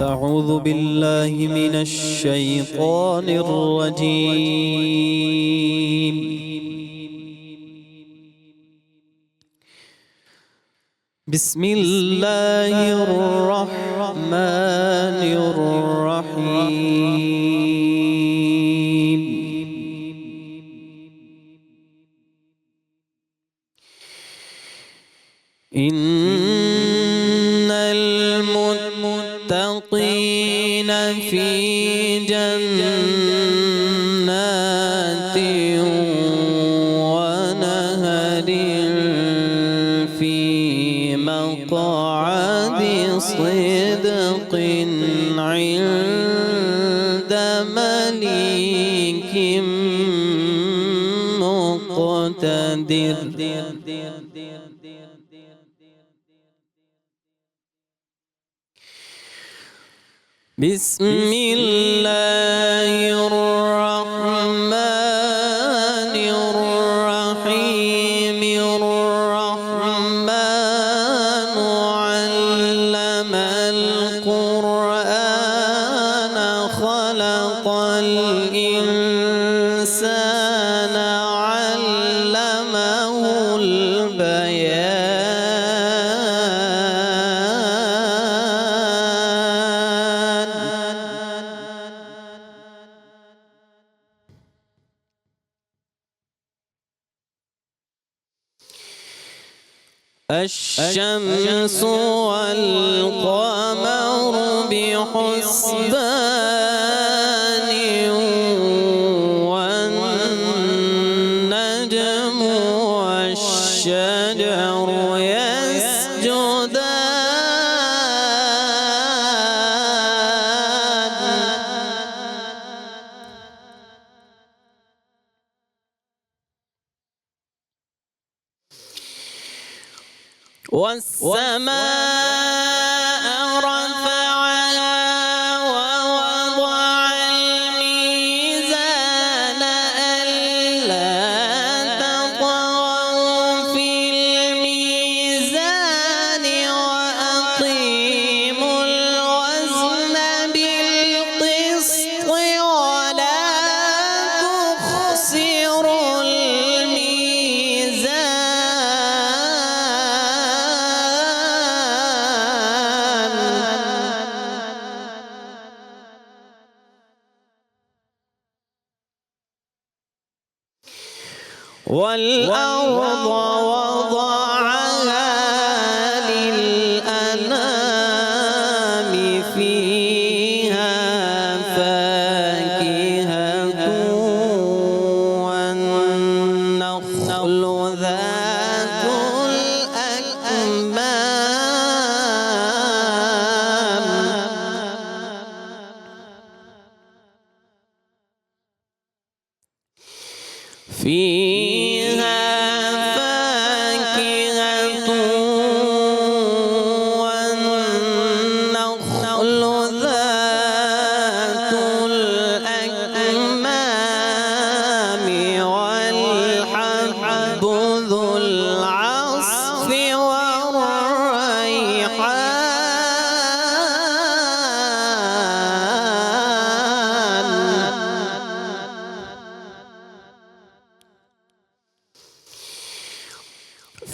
أعوذ بالله من الشيطان الرجيم. بسم الله الرحمن الرحيم. إن المتقين في جنات ونهر في مقعد صدق عند مليك مقتدر. بسم الله الرحمن الرحيم. الرحمن علم القرآن خلق الإنسان علمه البيان. الشمس والقمر بحسبان والنجم والشجر يسجدان. والسماء رفعها ووضع الميزان ألا تطغوا في الميزان وأقيموا الوزن بالقسط ولا تخسروا الميزان. والأرض وضعها للأنام فيها فاكهة والنخل ذات الأكمام فيها فاكهة والنخل ذات الأكمام والحب ذو العصف والريحان.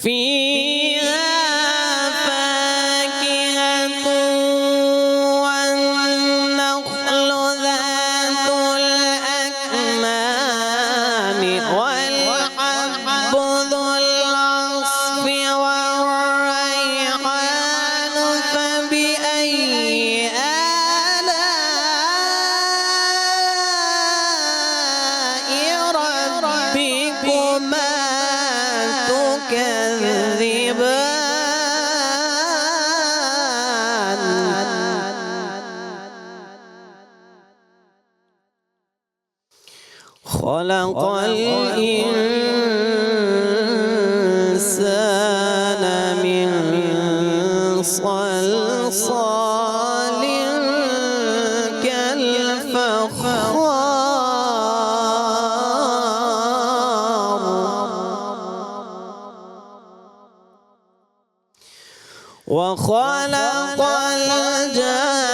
فيها فاكهة والنخل ذات الأكمام والحب ذو العصف والريحان. فبأي آلاء ربكما تكذبان. خلق الإنسان من صلصال كالفخار. وخلق الجان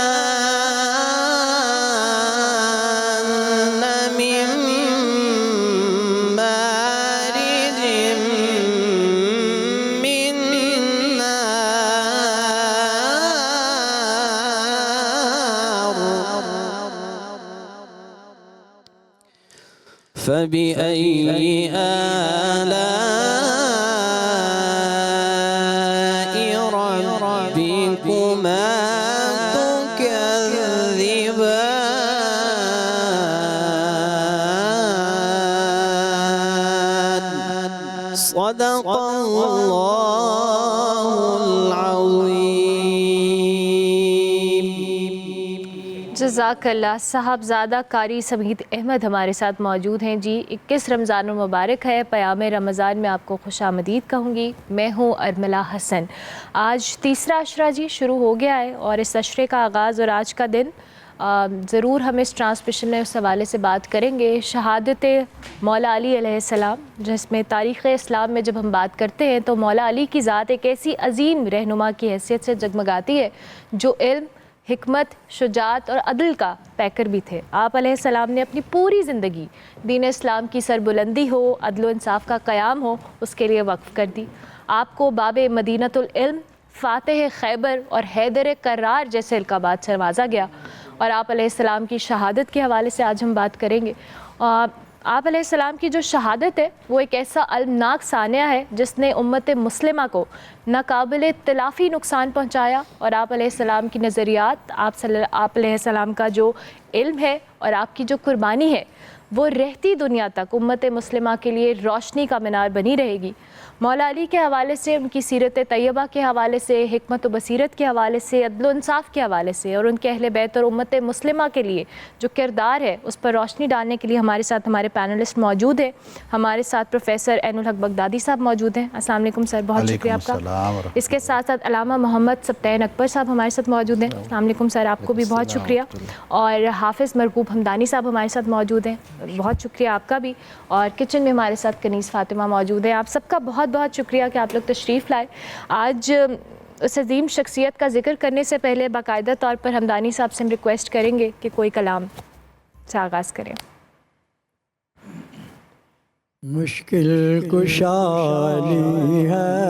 فبأي آلاء ربكما تكذبان صدق الله العظيم. جزاک اللہ. صاحبزادہ قاری سمید احمد ہمارے ساتھ موجود ہیں. جی 21 رمضان المبارک ہے. پیام رمضان میں آپ کو خوش آمدید کہوں گی. میں ہوں ارملہ حسن. آج تیسرا عشرہ جی شروع ہو گیا ہے اور اس عشرے کا آغاز اور آج کا دن ضرور ہم اس ٹرانسمیشن میں اس حوالے سے بات کریں گے. شہادت مولا علی علیہ السلام، جس میں تاریخ اسلام میں جب ہم بات کرتے ہیں تو مولا علی کی ذات ایک ایسی عظیم رہنما کی حیثیت سے جگمگاتی ہے جو علم، حکمت، شجاعت اور عدل کا پیکر بھی تھے. آپ علیہ السلام نے اپنی پوری زندگی دین اسلام کی سربلندی ہو، عدل و انصاف کا قیام ہو، اس کے لیے وقف کر دی. آپ کو باب مدینۃ العلم، فاتح خیبر اور حیدر کرار جیسے القابات سے نوازا گیا. اور آپ علیہ السلام کی شہادت کے حوالے سے آج ہم بات کریں گے. آپ علیہ السلام کی جو شہادت ہے وہ ایک ایسا المناک سانحہ ہے جس نے امت مسلمہ کو ناقابل تلافی نقصان پہنچایا. اور آپ علیہ السلام کی نظریات، آپ علیہ السلام کا جو علم ہے اور آپ کی جو قربانی ہے وہ رہتی دنیا تک امت مسلمہ کے لیے روشنی کا مینار بنی رہے گی. مولا علی کے حوالے سے، ان کی سیرت طیبہ کے حوالے سے، حکمت و بصیرت کے حوالے سے، عدل و انصاف کے حوالے سے اور ان کے اہل بیت اور امت مسلمہ کے لیے جو کردار ہے اس پر روشنی ڈالنے کے لیے ہمارے ساتھ ہمارے پینلسٹ موجود ہیں. ہمارے ساتھ پروفیسر عین الحق بغدادی صاحب موجود ہیں. السلام علیکم سر، بہت شکریہ آپ کا. اس کے ساتھ ساتھ علامہ محمد سبطین اکبر صاحب ہمارے ساتھ موجود ہیں. السلام علیکم سر، آپ کو بھی بہت شکریہ. اور حافظ مرغوب حمدانی صاحب ہمارے ساتھ موجود ہیں، بہت شکریہ آپ کا بھی. اور کچن میں ہمارے ساتھ کنیز فاطمہ موجود ہیں. آپ سب کا بہت بہت شکریہ کہ آپ لوگ تشریف لائے. آج اس عظیم شخصیت کا ذکر کرنے سے پہلے باقاعدہ طور پر حمدانی صاحب سے ہم ریکویسٹ کریں گے کہ کوئی کلام سے آغاز کریں. مشکل کشالی ہے،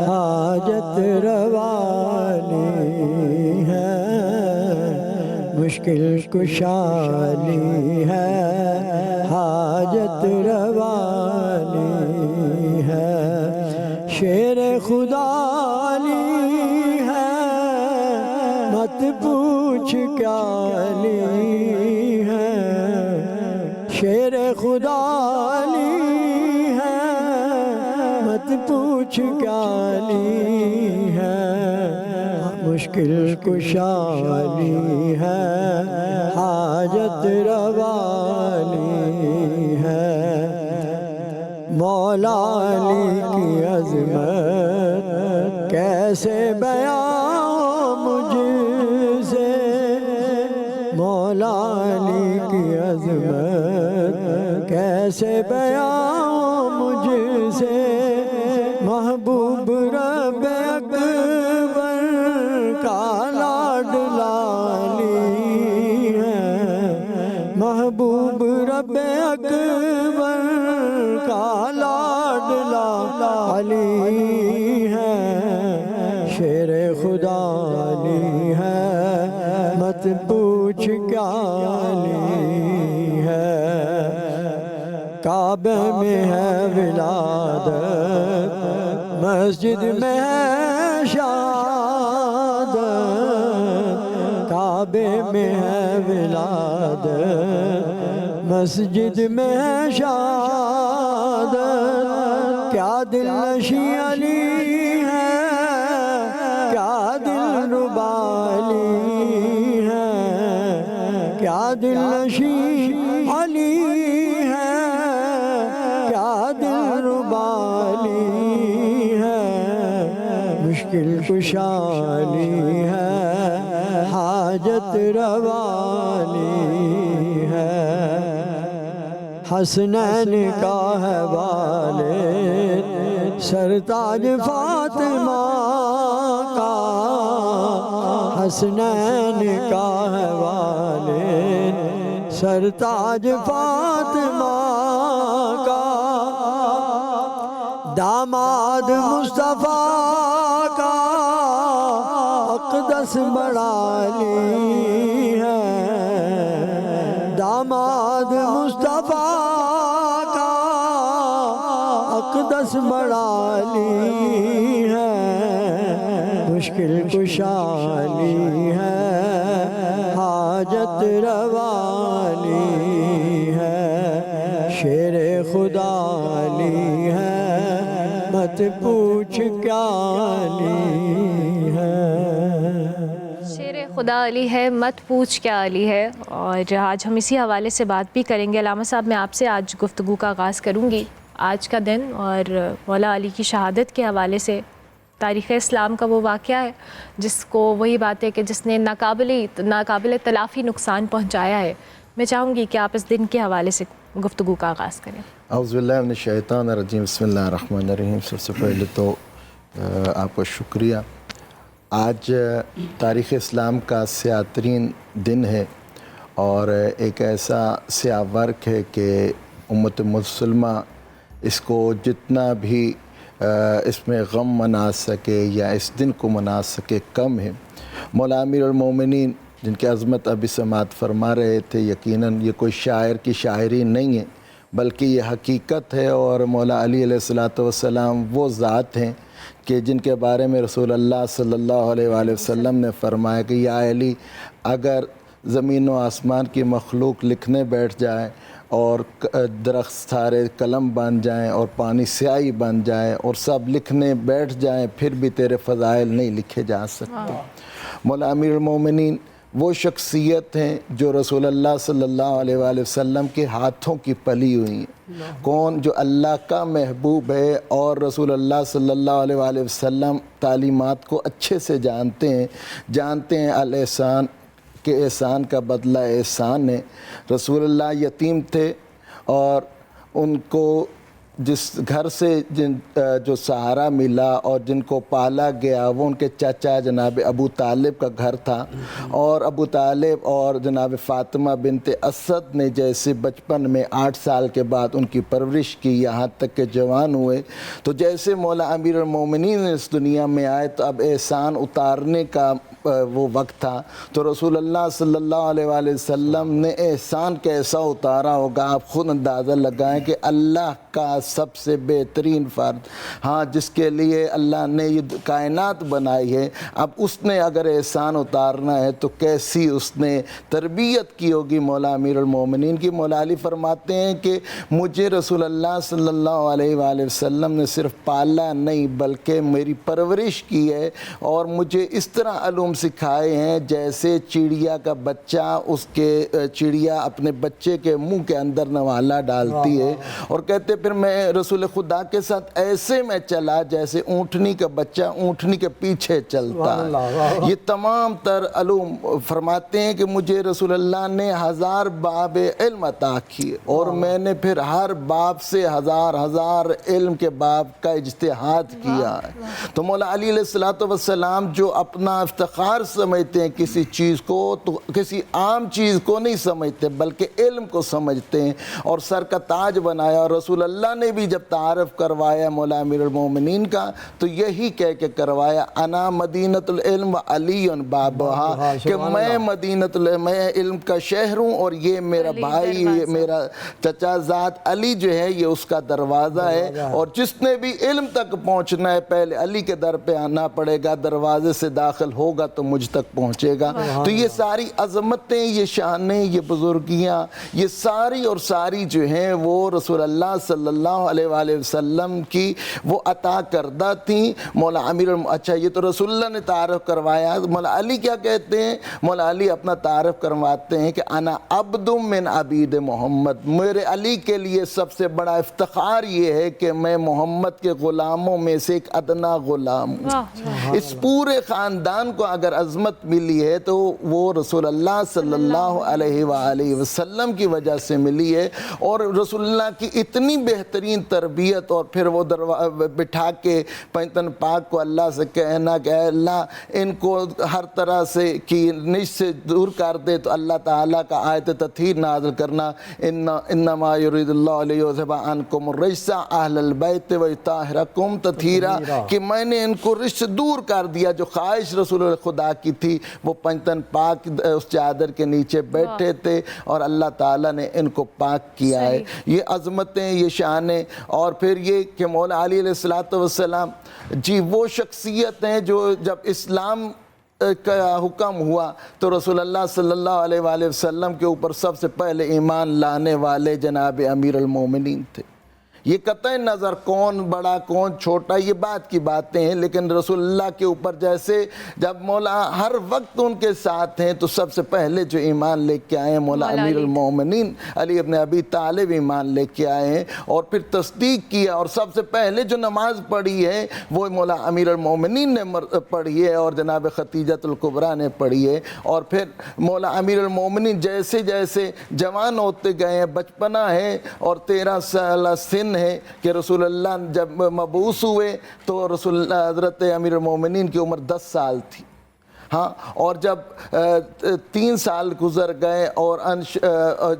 حاجت روانی ہے. مشکل کشالی ہے، حاجت روانی ہے. شیر خدا لی ہے، مت پوچھ کیا لی ہے. شیر خدا لی ہے، مت پوچھ کیا لی ہے. مشکل کشالی ہے، حاجت روانی ہے. مولا علی کی عظمت کیسے بیان مجھ سے. مولا علی کی عظمت کیسے بیان مجھ سے. محبوب رب اکبر کا لاڈلا علی ہے. محبوب رب اکبر کا لاڈلا علی ہے. شیر خدا علی ہے، مت پوچھ کیا لی ہے. کعبے میں ہے ولادت، مسجد میں ہے شہادت. کعبے میں ہے ولادت، مسجد میں ہے شہادت. کیا دل نشیں علی ہے، کیا دل ربا علی ہے. کیا دل نشیں علی ہے، کیا دل ربا علی ہے. مشکل کشالی ہے، حاجت روانی ہے. حسنین کا ہے والد، سرتاج فاطمہ کا. حسنین کا ہے والد، سرتاج فاطمہ کا. داماد مصطفیٰ کا اقدس بڑا علی ہے. داماد مصطفیٰ بس بڑا علی ہے، مشکل کشا علی ہے، حاجت روالی ہے، شیر خدا علی ہے، مت پوچھ کیا علی ہے۔ شیر خدا علی ہے، مت پوچھ کیا علی ہے۔ اور آج ہم اسی حوالے سے بات بھی کریں گے۔ علامہ صاحب، میں آپ سے آج گفتگو کا آغاز کروں گی۔ آج کا دن اور مولا علی کی شہادت کے حوالے سے تاریخ اسلام کا وہ واقعہ ہے جس کو وہی بات ہے کہ جس نے ناقابل تلافی نقصان پہنچایا ہے۔ میں چاہوں گی کہ آپ اس دن کے حوالے سے گفتگو کا آغاز کریں۔ اعوذ باللہ من الشیطان الرجیم، بسم اللہ الرحمن الرحیم۔ سب سے پہلے تو آپ کا شکریہ۔ آج تاریخ اسلام کا سیاہ ترین دن ہے اور ایک ایسا سیاہ ورق ہے کہ امت مسلمہ اس کو جتنا بھی اس میں غم منا سکے یا اس دن کو منا سکے کم ہے۔ مولا امیر المومنین جن کی عظمت ابھی سماعت فرما رہے تھے، یقیناً یہ کوئی شاعر کی شاعری نہیں ہے بلکہ یہ حقیقت ہے، اور مولا علی علیہ السلام وہ ذات ہیں کہ جن کے بارے میں رسول اللہ صلی اللہ علیہ وآلہ وسلم نے فرمایا کہ یا علی، اگر زمین و آسمان کی مخلوق لکھنے بیٹھ جائے اور درخت سارے قلم بن جائیں اور پانی سیاہی بن جائے اور سب لکھنے بیٹھ جائیں، پھر بھی تیرے فضائل نہیں لکھے جا سکتے۔ مولا امیر المومنین وہ شخصیت ہیں جو رسول اللہ صلی اللہ علیہ وآلہ وسلم کے ہاتھوں کی پلی ہوئی ہیں۔ کون جو اللہ کا محبوب ہے اور رسول اللہ صلی اللہ علیہ وآلہ وسلم تعلیمات کو اچھے سے جانتے ہیں الاحسان کہ احسان کا بدلہ احسان ہے۔ رسول اللہ یتیم تھے اور ان کو جس گھر سے جو سہارا ملا اور جن کو پالا گیا وہ ان کے چچا جناب ابو طالب کا گھر تھا، اور ابو طالب اور جناب فاطمہ بنت اسد نے جیسے بچپن میں 8 سال کے بعد ان کی پرورش کی یہاں تک کہ جوان ہوئے، تو جیسے مولا امیر المومنین اس دنیا میں آئے تو اب احسان اتارنے کا وہ وقت تھا، تو رسول اللہ صلی اللہ علیہ وآلہ وسلم نے احسان کیسا اتارا ہوگا آپ خود اندازہ لگائیں کہ اللہ کا سب سے بہترین فرد، ہاں جس کے لیے اللہ نے یہ کائنات بنائی ہے، اب اس نے اگر احسان اتارنا ہے تو کیسی اس نے تربیت کی ہوگی مولا امیر المومنین کی۔ مولا علی فرماتے ہیں کہ مجھے رسول اللہ صلی اللہ علیہ وآلہ وسلم نے صرف پالا نہیں بلکہ میری پرورش کی ہے، اور مجھے اس طرح علوم سکھائے ہیں جیسے چڑیا کا بچہ چڑیا اپنے بچے کے منہ کے اندر نوالا ڈالتی ہے، اور کہتے پھر میں رسول خدا کے ساتھ ایسے میں چلا جیسے اونٹنی کا بچہ اونٹنی کے پیچھے چلتا ہے۔ یہ تمام تر علوم فرماتے ہیں کہ مجھے رسول اللہ نے 1000 باب علم عطا کیے، اور میں نے پھر ہر باب سے ہزار علم کے باب کا اجتہاد کیا ہے۔ تو مولا علی علیہ السلام جو اپنا افتخار سمجھتے ہیں کسی چیز کو، تو کسی عام چیز کو نہیں سمجھتے بلکہ علم کو سمجھتے ہیں، اور سر کا تاج بنایا۔ اور رسول اللہ نے بھی جب تعارف کروایا مولا امیر المومنین کا تو یہی کہہ کے کروایا، انا مدینۃ العلم و علی بابہا، کہ میں مدینۃ العلم، میں علم کا شہر ہوں اور یہ میرا بھائی، یہ میرا چچا ذات علی جو ہے یہ اس کا دروازہ ہے، اور جس نے بھی علم تک پہنچنا ہے پہلے علی کے در پہ آنا پڑے گا، دروازے سے داخل ہوگا تو مجھ تک پہنچے گا۔ تو یہ ساری عظمتیں، یہ شانیں، یہ بزرگیاں، یہ ساری اور ساری جو ہیں وہ رسول اللہ صلی اللہ علیہ وآلہ وسلم کی وہ عطا کردہ تھیں۔ مولا امیر اچھا یہ تو رسول اللہ نے تعارف کروایا، مولا علی کیا کہتے ہیں؟ مولا علی اپنا تعارف کرواتے ہیں کہ انا عبد من عبید محمد، میرے علی کے لیے سب سے بڑا افتخار یہ ہے کہ میں محمد کے غلاموں میں سے ایک ادنا غلام ہوں۔ اس پورے خاندان کو اگر عظمت ملی ہے تو وہ رسول اللہ صلی اللہ علیہ وآلہ وسلم کی وجہ سے ملی ہے، اور رسول اللہ کی اتنی بہترین تربیت، اور پھر وہ بٹھا کے پنجتن پاک کو اللہ سے کہنا کہ اے اللہ ان کو ہر طرح سے کی نش سے دور کر دے، تو اللہ تعالیٰ کا آیت تطہیر نازل کرنا، انما یرید اللہ لیذھب عنکم الرجس اہل البیت ویطہرکم تطہیرا، کہ میں نے ان کو رجس دور کر دیا، جو خواہش رسول خدا کی تھی، وہ پنجتن پاک اس چادر کے نیچے بیٹھے تھے اور اللہ تعالیٰ نے ان کو پاک کیا ہے۔ یہ عظمتیں، یہ شانیں، اور پھر یہ کہ مولا علی علیہ السلام جی وہ شخصیت ہیں جو جب اسلام کا حکم ہوا تو رسول اللہ صلی اللہ علیہ وآلہ وسلم کے اوپر سب سے پہلے ایمان لانے والے جناب امیر المومنین تھے۔ یہ قطع نظر کون بڑا کون چھوٹا یہ بات کی باتیں ہیں، لیکن رسول اللہ کے اوپر جیسے جب مولا ہر وقت ان کے ساتھ ہیں تو سب سے پہلے جو ایمان لے کے آئے ہیں مولا امیر المومنین علی ابن ابی طالب ایمان لے کے آئے ہیں، اور پھر تصدیق کیا، اور سب سے پہلے جو نماز پڑھی ہے وہ مولا امیر المومنین نے پڑھی ہے اور جناب خدیجۃ الکبریٰ نے پڑھی ہے۔ اور پھر مولا امیر المومنین جیسے جیسے جوان ہوتے گئے ہیں، بچپنا ہے اور 13 سالہ سن ہے کہ رسول اللہ جب مبعوث ہوئے تو رسول اللہ حضرت امیر المومنین کی عمر 10 سال تھی، ہاں، اور جب 3 سال گزر گئے اور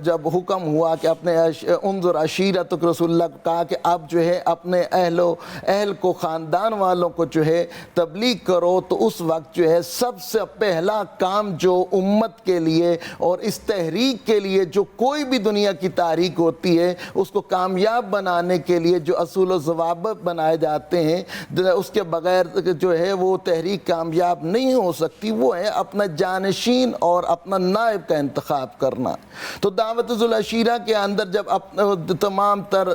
جب حکم ہوا کہ اپنے انظر عشیرتک، رسول اللہ کو کہا کہ اب جو ہے اپنے اہل کو، خاندان والوں کو جو ہے تبلیغ کرو، تو اس وقت جو ہے سب سے پہلا کام جو امت کے لیے اور اس تحریک کے لیے جو کوئی بھی دنیا کی تحریک ہوتی ہے اس کو کامیاب بنانے کے لیے جو اصول و ضوابط بنائے جاتے ہیں، اس کے بغیر جو ہے وہ تحریک کامیاب نہیں ہو سکتی، وہ ہے اپنا جانشین اور اپنا نائب کا انتخاب کرنا۔ تو دعوت ذوالعشیرہ کے اندر جب تمام تر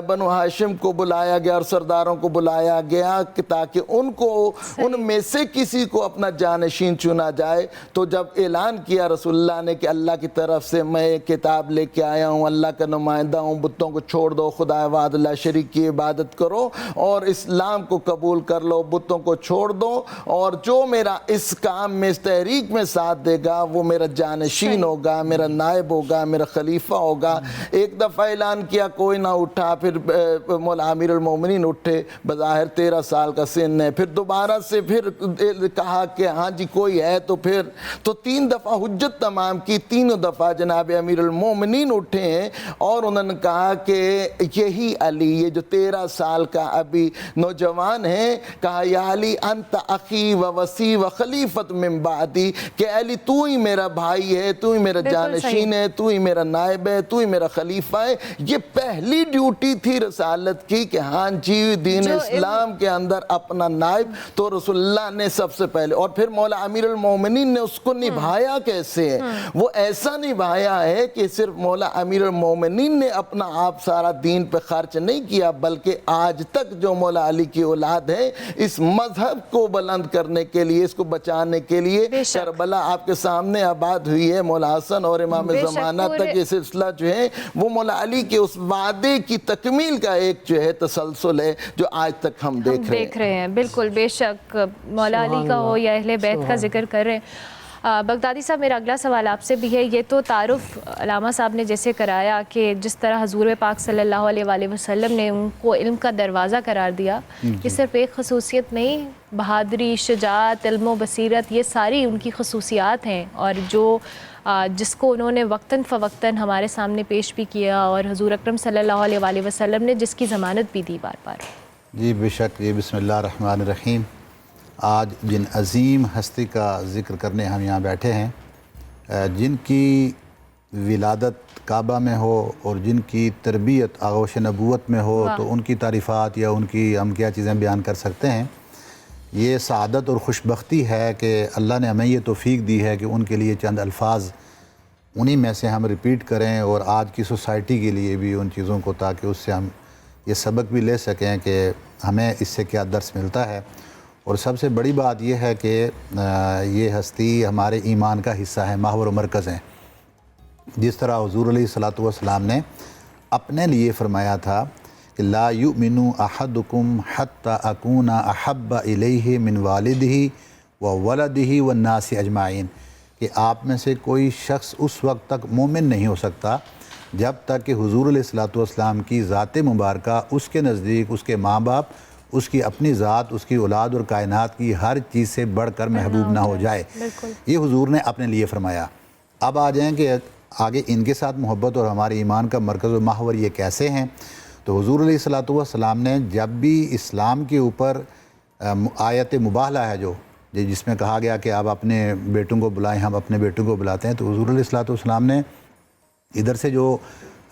بنو ہاشم کو بلایا گیا اور سرداروں کو بلایا گیا کہ تاکہ ان میں سے کسی کو اپنا جانشین چنا جائے، تو جب اعلان کیا رسول اللہ نے کہ اللہ کی طرف سے میں ایک کتاب لے کے آیا ہوں، اللہ کا نمائندہ ہوں، بتوں کو چھوڑ دو، خدا وحدہ لا شریک کی عبادت کرو اور اسلام کو قبول کر لو، بتوں کو چھوڑ دو، اور جو میرا اس کام میں اس تحریک میں ساتھ دے گا وہ میرا جانشین ہوگا، میرا نائب ہوگا، میرا خلیفہ ہوگا۔ ایک دفعہ اعلان کیا، کوئی نہ اٹھا، پھر مولا امیر المومنین اٹھے، بظاہر 13 سال کا سن ہے، پھر دوبارہ سے پھر کہا کہ ہاں جی کوئی ہے، تو 3 دفعہ حجت تمام کی، تینوں دفعہ جناب امیر المومنین اٹھے ہیں اور انہوں نے کہا کہ یہی علی، یہ جو 13 سال کا ابھی نوجوان ہے، کہا یا علی انت اخی و وصی و خلیفۃ من بعدی، کہ علی تو ہی میرا بھائی ہے، تو ہی میرا جانشین ہے، تو ہی میرا نائب ہے، تو ہی میرا خلیفہ ہے۔ یہ پہلی ڈیوٹی تھی رسالت کی کہ ہاں جی دین اسلام کے اندر اپنا نائب، تو رسول اللہ نے سب سے پہلے، اور پھر مولا امیر المومنین نے اس کو نبھایا کیسے ہے؟ وہ ایسا نبھایا ہے کہ صرف مولا امیر المومنین نے اپنا آپ سارا دین پہ خرچ نہیں کیا، بلکہ آج تک جو مولا علی کی اولاد ہے اس مذہب کو بلند کرنے کے لیے، اس کو بچانے کے لیے کربلا آپ کے سامنے آباد ہوئی ہے۔ مولا حسن اور امام زمانہ تک یہ سلسلہ جو ہے وہ مولا علی کے اس وعدے کی تکمیل کا ایک جو ہے تسلسل ہے جو آج تک ہم دیکھ رہے ہیں۔ بالکل، بے شک مولا علی کا ہو یا اہل بیت کا ذکر کر رہے ہیں۔ بغدادی صاحب میرا اگلا سوال آپ سے بھی ہے، یہ تو تعارف علامہ صاحب نے جیسے کرایا کہ جس طرح حضور پاک صلی اللہ علیہ وآلہ وسلم نے ان کو علم کا دروازہ قرار دیا، یہ صرف ایک خصوصیت نہیں، بہادری، شجاعت، علم و بصیرت، یہ ساری ان کی خصوصیات ہیں، اور جس کو انہوں نے وقتاً فوقتاً ہمارے سامنے پیش بھی کیا، اور حضور اکرم صلی اللہ علیہ وآلہ وسلم نے جس کی ضمانت بھی دی بار بار۔ جی بے شک، یہ بسم اللہ الرحمن الرحیم، آج جن عظیم ہستی کا ذکر کرنے ہم یہاں بیٹھے ہیں، جن کی ولادت کعبہ میں ہو اور جن کی تربیت آغوش نبوت میں ہو، تو ان کی تعریفات یا ان کی ہم کیا چیزیں بیان کر سکتے ہیں۔ یہ سعادت اور خوشبختی ہے کہ اللہ نے ہمیں یہ توفیق دی ہے کہ ان کے لیے چند الفاظ انہی میں سے ہم ریپیٹ کریں، اور آج کی سوسائٹی کے لیے بھی ان چیزوں کو، تاکہ اس سے ہم یہ سبق بھی لے سکیں کہ ہمیں اس سے کیا درس ملتا ہے۔ اور سب سے بڑی بات یہ ہے کہ یہ ہستی ہمارے ایمان کا حصہ ہے، محور و مرکز ہیں۔ جس طرح حضور علیہ الصلوۃ والسلام نے اپنے لیے فرمایا تھا کہ لا یؤمن احدکم حتی اکون احب الیہ من والدہ و ولدہ والناس اجمعین، کہ آپ میں سے کوئی شخص اس وقت تک مومن نہیں ہو سکتا جب تک کہ حضور علیہ الصلوۃ والسلام کی ذات مبارکہ اس کے نزدیک اس کے ماں باپ، اس کی اپنی ذات، اس کی اولاد اور کائنات کی ہر چیز سے بڑھ کر محبوب نہ ہو جائے۔ یہ حضور نے اپنے لیے فرمایا۔ اب آ جائیں کہ آگے ان کے ساتھ محبت اور ہمارے ایمان کا مرکز و محور یہ کیسے ہیں، تو حضور علیہ الصلوۃ والسلام نے جب بھی اسلام کے اوپر آیت مباہلہ ہے جو جس میں کہا گیا کہ آپ اپنے بیٹوں کو بلائیں، ہم اپنے بیٹوں کو بلاتے ہیں، تو حضور علیہ الصلوۃ والسلام نے ادھر سے جو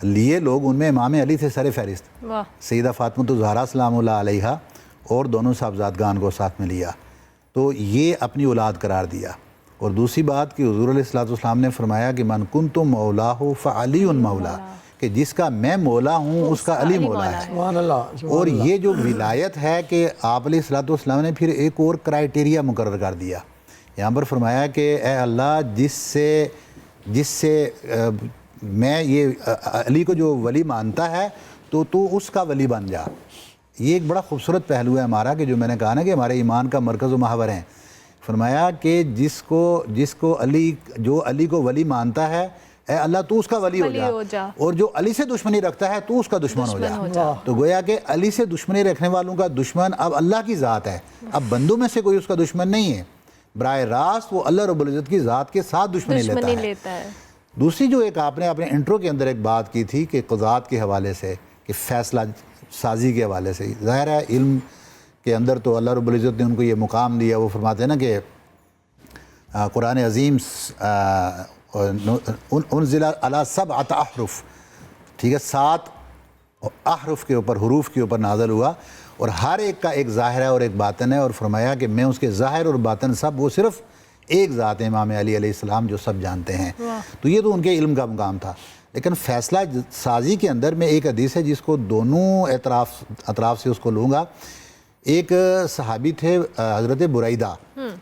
لیے لوگ ان میں امام علی تھے سر فہرست، سیدہ فاطمہ الزہرا سلام اللہ علیہا اور دونوں صاحبزادگان کو ساتھ میں لیا، تو یہ اپنی اولاد قرار دیا۔ اور دوسری بات کہ حضور علیہ الصلوۃ والسلام نے فرمایا کہ من کنت مولاہ فعلی مولا، کہ جس کا میں مولا ہوں اس کا علی مولا ہے۔ سبحان اللہ۔ اور یہ جو ولایت ہے کہ آپ علیہ الصلوۃ والسلام نے پھر ایک اور کرائٹیریا مقرر کر دیا، یہاں پر فرمایا کہ اے اللہ جس سے میں یہ علی کو جو ولی مانتا ہے تو اس کا ولی بن جا۔ یہ ایک بڑا خوبصورت پہلو ہے ہمارا کہ جو میں نے کہا نا کہ ہمارے ایمان کا مرکز و محور ہیں۔ فرمایا کہ جس کو علی کو ولی مانتا ہے، اے اللہ تو اس کا ولی ہو جا، اور جو علی سے دشمنی رکھتا ہے تو اس کا دشمن ہو جا۔ تو گویا کہ علی سے دشمنی رکھنے والوں کا دشمن اب اللہ کی ذات ہے، اب بندوں میں سے کوئی اس کا دشمن نہیں ہے، براہ راست وہ اللہ رب العزت کی ذات کے ساتھ دشمنی لیتا ہے۔ دوسری جو ایک آپ نے اپنے انٹرو کے اندر ایک بات کی تھی کہ قضات کے حوالے سے، کہ فیصلہ سازی کے حوالے سے، ظاہر ہے علم کے اندر تو اللہ رب العزت نے ان کو یہ مقام دیا، وہ فرماتے ہیں نا کہ قرآن عظیم انزل علی 7 احرف، ٹھیک ہے، 7 احرف کے اوپر، حروف کے اوپر نازل ہوا، اور ہر ایک کا ایک ظاہر ہے اور ایک باطن ہے، اور فرمایا کہ میں اس کے ظاہر اور باطن سب وہ صرف ایک ذات ہے امام علی علیہ السلام جو سب جانتے ہیں۔ تو یہ تو ان کے علم کا مقام تھا، لیکن فیصلہ سازی کے اندر میں ایک حدیث ہے جس کو دونوں اطراف سے اس کو لوں گا۔ ایک صحابی تھے حضرت بریدہ،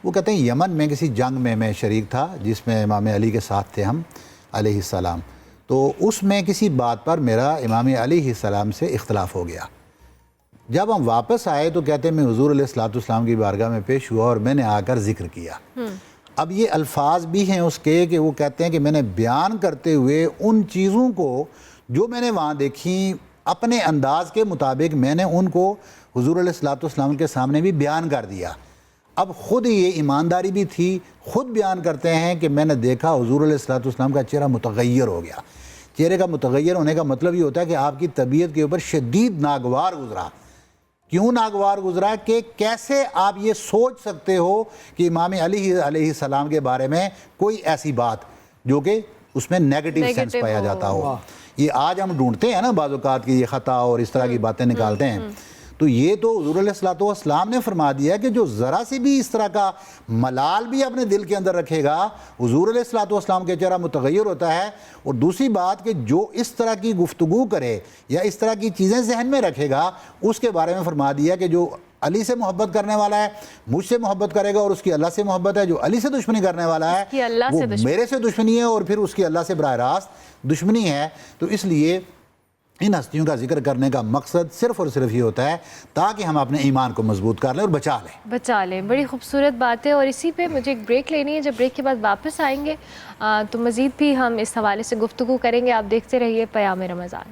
وہ کہتے ہیں یمن میں کسی جنگ میں شریک تھا جس میں امام علی کے ساتھ تھے ہم علیہ السلام، تو اس میں کسی بات پر میرا امام علیہ السلام سے اختلاف ہو گیا۔ جب ہم واپس آئے تو کہتے ہیں میں حضور علیہ الصلوۃ والسلام کی بارگاہ میں پیش ہوا اور میں نے آ کر ذکر کیا۔ اب یہ الفاظ بھی ہیں اس کے کہ وہ کہتے ہیں کہ میں نے بیان کرتے ہوئے ان چیزوں کو جو میں نے وہاں دیکھی اپنے انداز کے مطابق میں نے ان کو حضور علیہ الصلوۃ والسلام کے سامنے بھی بیان کر دیا۔ اب خود یہ ایمانداری بھی تھی، خود بیان کرتے ہیں کہ میں نے دیکھا حضور علیہ الصلوۃ والسلام کا چہرہ متغیر ہو گیا۔ چہرے کا متغیر ہونے کا مطلب یہ ہوتا ہے کہ آپ کی طبیعت کے اوپر شدید ناگوار گزرا۔ کیوں ناگوار گزرا؟ کہ کیسے آپ یہ سوچ سکتے ہو کہ امام علی علیہ السلام کے بارے میں کوئی ایسی بات جو کہ اس میں نیگیٹو سینس پایا جاتا ہو۔ یہ آج ہم ڈھونڈتے ہیں نا بعض اوقات کی یہ خطا اور اس طرح کی باتیں نکالتے ہیں، تو یہ تو حضور علیہ الصلوۃ والسلام نے فرما دیا کہ جو ذرا سے بھی اس طرح کا ملال بھی اپنے دل کے اندر رکھے گا حضور علیہ الصلوۃ والسلام کے چہرہ متغیر ہوتا ہے۔ اور دوسری بات کہ جو اس طرح کی گفتگو کرے یا اس طرح کی چیزیں ذہن میں رکھے گا اس کے بارے میں فرما دیا کہ جو علی سے محبت کرنے والا ہے مجھ سے محبت کرے گا اور اس کی اللہ سے محبت ہے، جو علی سے دشمنی کرنے والا ہے وہ میرے سے دشمنی ہے اور پھر اس کی اللہ سے براہ راست دشمنی ہے۔ تو اس لیے ان ہستیوں کا ذکر کرنے کا مقصد صرف اور صرف یہ ہوتا ہے تاکہ ہم اپنے ایمان کو مضبوط کر لیں اور بچا لیں۔ بڑی خوبصورت بات ہے، اور اسی پہ مجھے ایک بریک لینی ہے، جب بریک کے بعد واپس آئیں گے تو مزید بھی ہم اس حوالے سے گفتگو کریں گے۔ آپ دیکھتے رہیے پیام رمضان۔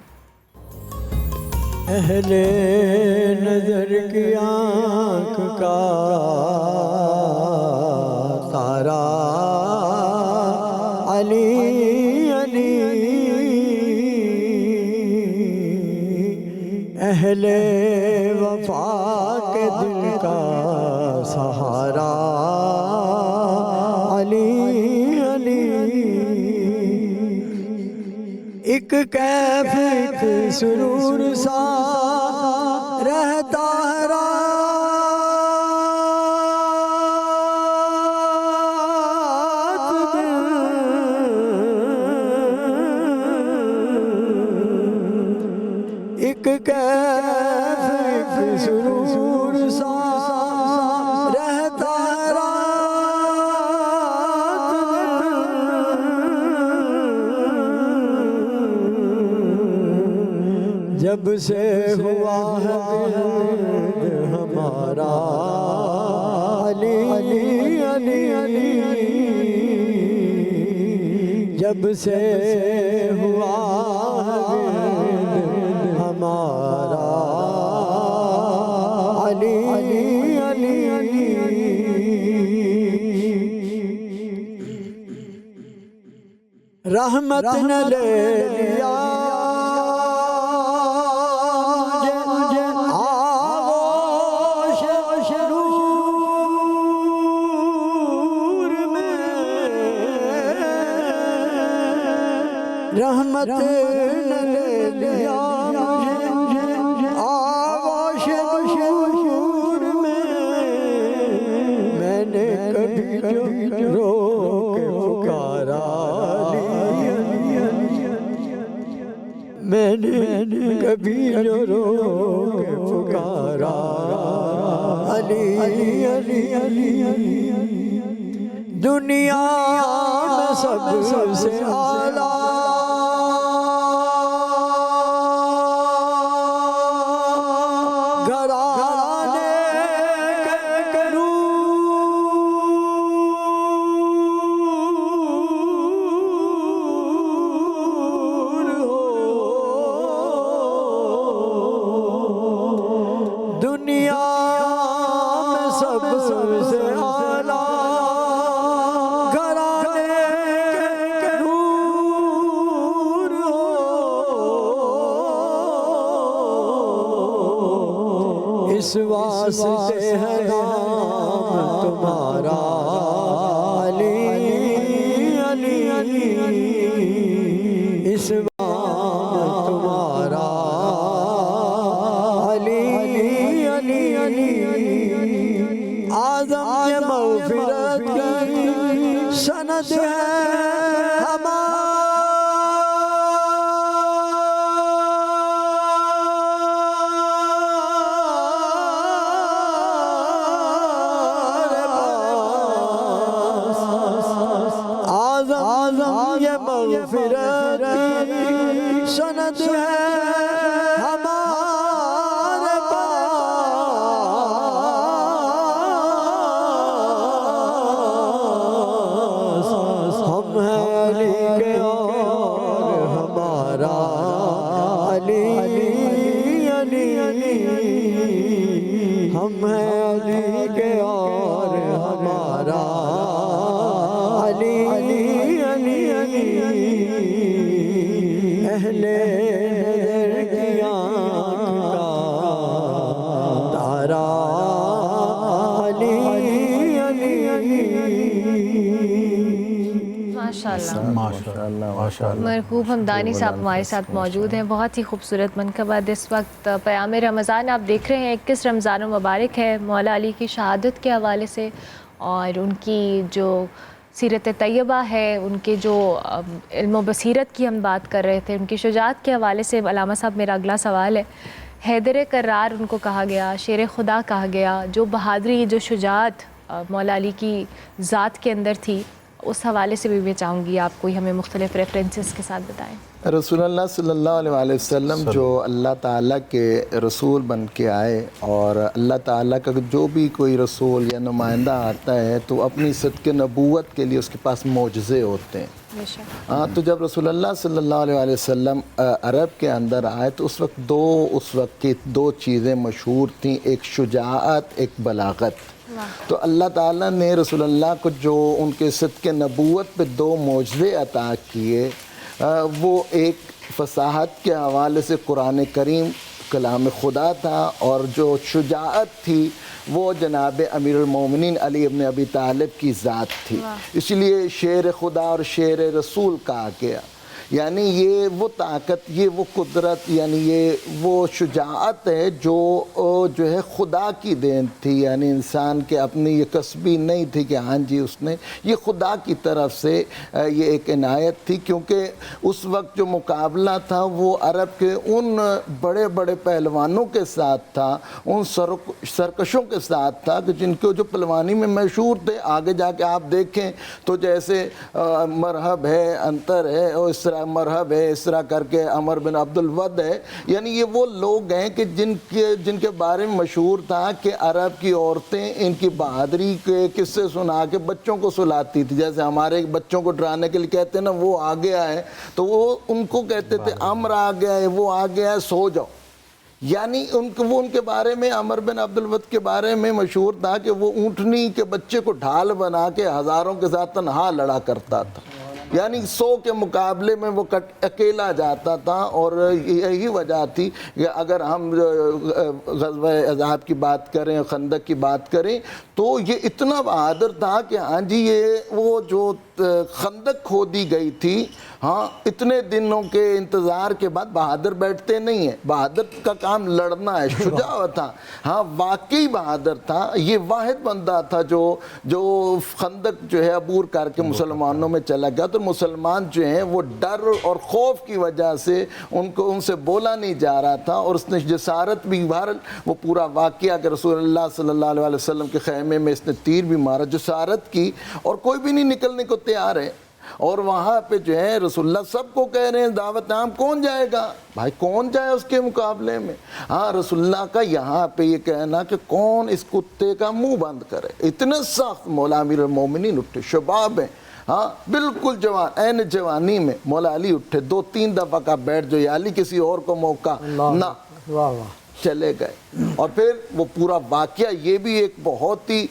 اہل نظر کی آنکھ کا تارا علی علی، اہل وفا کے دل کا سہارا علی علی، ایک کیف ایک سرور سا رہتا ہے ایک کیف ایک سرور سا رہتا ہے جب سے ہوا ہے دل ہمارا علی علی علی علی، جب سے ہوا ہے دل ہمارا علی علی علی علی، رحمت نے لے لیا رحمت نے لے لیا مجھے آغوش نور میں نے کبھی جو رو کے پکارا میں نے کبھی جو رو کے پکارا علی علی علی دنیا میں سب سے اعلیٰ گھرانے کے نور ہو دنیا میں سب سے اعلیٰ اس واسطے ہے نام تمہارا علی علی علی اس واسطے تمہارا علی علی علی اعظم یہ مغفرت کی سند ہے ہمارا یہ مغفرت کی سند ہے ہمارے پاس ہم ہیں علی کے اور ہمارا علی علی علی ہم ہیں علی کے اور ہمارا علی اہل نظر کی آنکھ کا تارا علی علی ماشاءاللہ مرحوم حمدانی صاحب ہمارے ساتھ موجود ہیں. بہت ہی خوبصورت منقبت. اس وقت پیام رمضان آپ دیکھ رہے ہیں. 21 رمضان مبارک ہے مولا علی کی شہادت کے حوالے سے اور ان کی جو سیرت طیبہ ہے, ان کے جو علم و بصیرت کی ہم بات کر رہے تھے, ان کی شجاعت کے حوالے سے علامہ صاحب میرا اگلا سوال ہے. حیدر کرار ان کو کہا گیا, شیر خدا کہا گیا. جو بہادری, جو شجاعت مولا علی کی ذات کے اندر تھی, اس حوالے سے بھی میں چاہوں گی آپ کوئی ہمیں مختلف ریفرنسز کے ساتھ بتائیں. رسول اللہ صلی اللہ علیہ وسلم جو اللہ تعالیٰ کے رسول بن کے آئے, اور اللہ تعالیٰ کا جو بھی کوئی رسول یا نمائندہ آتا ہے تو اپنی صدق نبوت کے لیے اس کے پاس معجزے ہوتے ہیں. تو جب رسول اللہ صلی اللہ علیہ وسلم عرب کے اندر آئے تو اس وقت کی دو چیزیں مشہور تھیں, ایک شجاعت, ایک بلاغت. تو اللہ تعالیٰ نے رسول اللہ کو جو ان کے صدق نبوت پہ دو معجزے عطا کیے, وہ ایک فصاحت کے حوالے سے قرآن کریم کلام خدا تھا, اور جو شجاعت تھی وہ جناب امیر المومنین علی ابن ابی طالب کی ذات تھی. اس لیے شیر خدا اور شیر رسول کہا گیا. یعنی یہ وہ طاقت, یہ وہ قدرت, یعنی یہ وہ شجاعت ہے جو ہے خدا کی دین تھی. یعنی انسان کے اپنی یہ کسبی نہیں تھی کہ ہاں جی اس نے, یہ خدا کی طرف سے یہ ایک عنایت تھی. کیونکہ اس وقت جو مقابلہ تھا وہ عرب کے ان بڑے بڑے پہلوانوں کے ساتھ تھا, ان سرکشوں کے ساتھ تھا کہ جن کو جو پہلوانی میں مشہور تھے. آگے جا کے آپ دیکھیں تو جیسے مرحب ہے, انتر ہے, اور اس طرح مرحب ہے, اس طرح کر کے عمر بن عبد الود ہے. یعنی یہ وہ لوگ ہیں کہ جن کے بارے میں مشہور تھا کہ عرب کی عورتیں ان کی بہادری کے قصے سنا کے بچوں کو سلاتی تھی. جیسے ہمارے بچوں کو ڈرانے کے لیے کہتے ہیں نا وہ آ گیا ہے, تو وہ ان کو کہتے تھے عمر آ گیا ہے, وہ آ گیا ہے, سو جاؤ. یعنی وہ ان کے بارے میں, عمر بن عبد الود کے بارے میں مشہور تھا کہ وہ اونٹنی کے بچے کو ڈھال بنا کے ہزاروں کے ساتھ تنہا لڑا کرتا تھا. یعنی 100 کے مقابلے میں وہ اکیلا جاتا تھا. اور یہی وجہ تھی کہ اگر ہم غزوہ احزاب کی بات کریں, خندق کی بات کریں, تو یہ اتنا بہادر تھا کہ ہاں جی یہ وہ جو خندق کھودی گئی تھی، ہاں اتنے دنوں کے انتظار کے بعد بہادر بیٹھتے نہیں ہیں، بہادر کا کام لڑنا ہے، شجاع تھا، ہاں واقعی بہادر تھا، یہ واحد بندہ تھا جو خندق جو ہے عبور کر کے مسلمانوں میں چلا گیا، تو مسلمان جو ہیں وہ ڈر اور خوف کی وجہ سے ان سے بولا نہیں جا رہا تھا، اور اس نے جسارت بھی وہ پورا واقعہ کہ رسول اللہ صلی اللہ علیہ وسلم کے خیمے میں اس نے تیر بھی مارا، جسارت کی، اور کوئی بھی نہیں نکلنے کو تیار ہے، اور وہاں پہ جو ہے رسول اللہ سب کو کہہ رہے ہیں دعوت عام کون جائے گا، بھائی کون جائے اس کے مقابلے میں، ہاں رسول اللہ کا یہاں پہ یہ کہنا کہ کون اس کتے کا منہ بند کرے، اتنا سخت مولا امیر المومنین اٹھے، شباب ہیں، ہاں بالکل جوان، این جوانی میں مولا علی اٹھے، 2-3 دفعہ کا بیٹھ جو یا علی کسی اور کو موقع نہ، چلے گئے، اور پھر وہ پورا واقعہ، یہ بھی ایک بہت ہی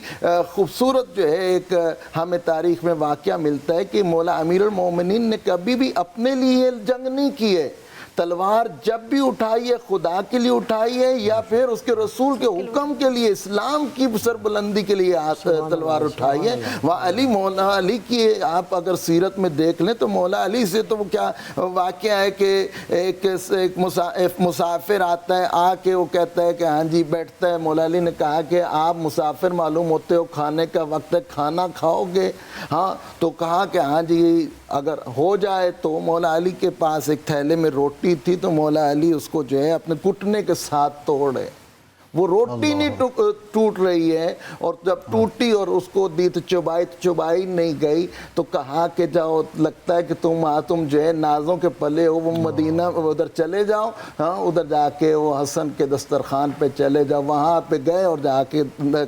خوبصورت جو ہے ایک ہمیں تاریخ میں واقعہ ملتا ہے کہ مولا امیر المومنین نے کبھی بھی اپنے لیے جنگ نہیں کی ہے، تلوار جب بھی اٹھائی ہے خدا کے لیے اٹھائی ہے، یا پھر اس کے رسول کے حکم کے لیے، اسلام کی سربلندی کے لیے تلوار اٹھائی ہے، مولا علی کی آپ اگر سیرت میں دیکھ لیں تو مولا علی سے تو وہ کیا واقعہ ہے کہ ایک مسافر آتا ہے، آ کے وہ کہتا ہے کہ ہاں جی بیٹھتا ہے، مولا علی نے کہا کہ آپ مسافر معلوم ہوتے ہو، کھانے کا وقت ہے، کھانا کھاؤ گے، ہاں تو کہا کہ ہاں جی اگر ہو جائے تو، مولا علی کے پاس ایک تھیلے میں روٹی تھی، تو مولا علی اس کو جو ہے اپنے گھٹنے کے ساتھ توڑے، وہ روٹی نہیں ٹوٹ رہی ہے، اور جب ٹوٹی اور اس کو دی تو چبائی نہیں گئی، تو کہا کہ جاؤ لگتا ہے کہ تم جو ہے نازوں کے پلے ہو، وہ مدینہ ادھر چلے جاؤ، ہاں ادھر جا کے وہ حسن کے دسترخوان پہ چلے جاؤ، وہاں پہ گئے اور جا کے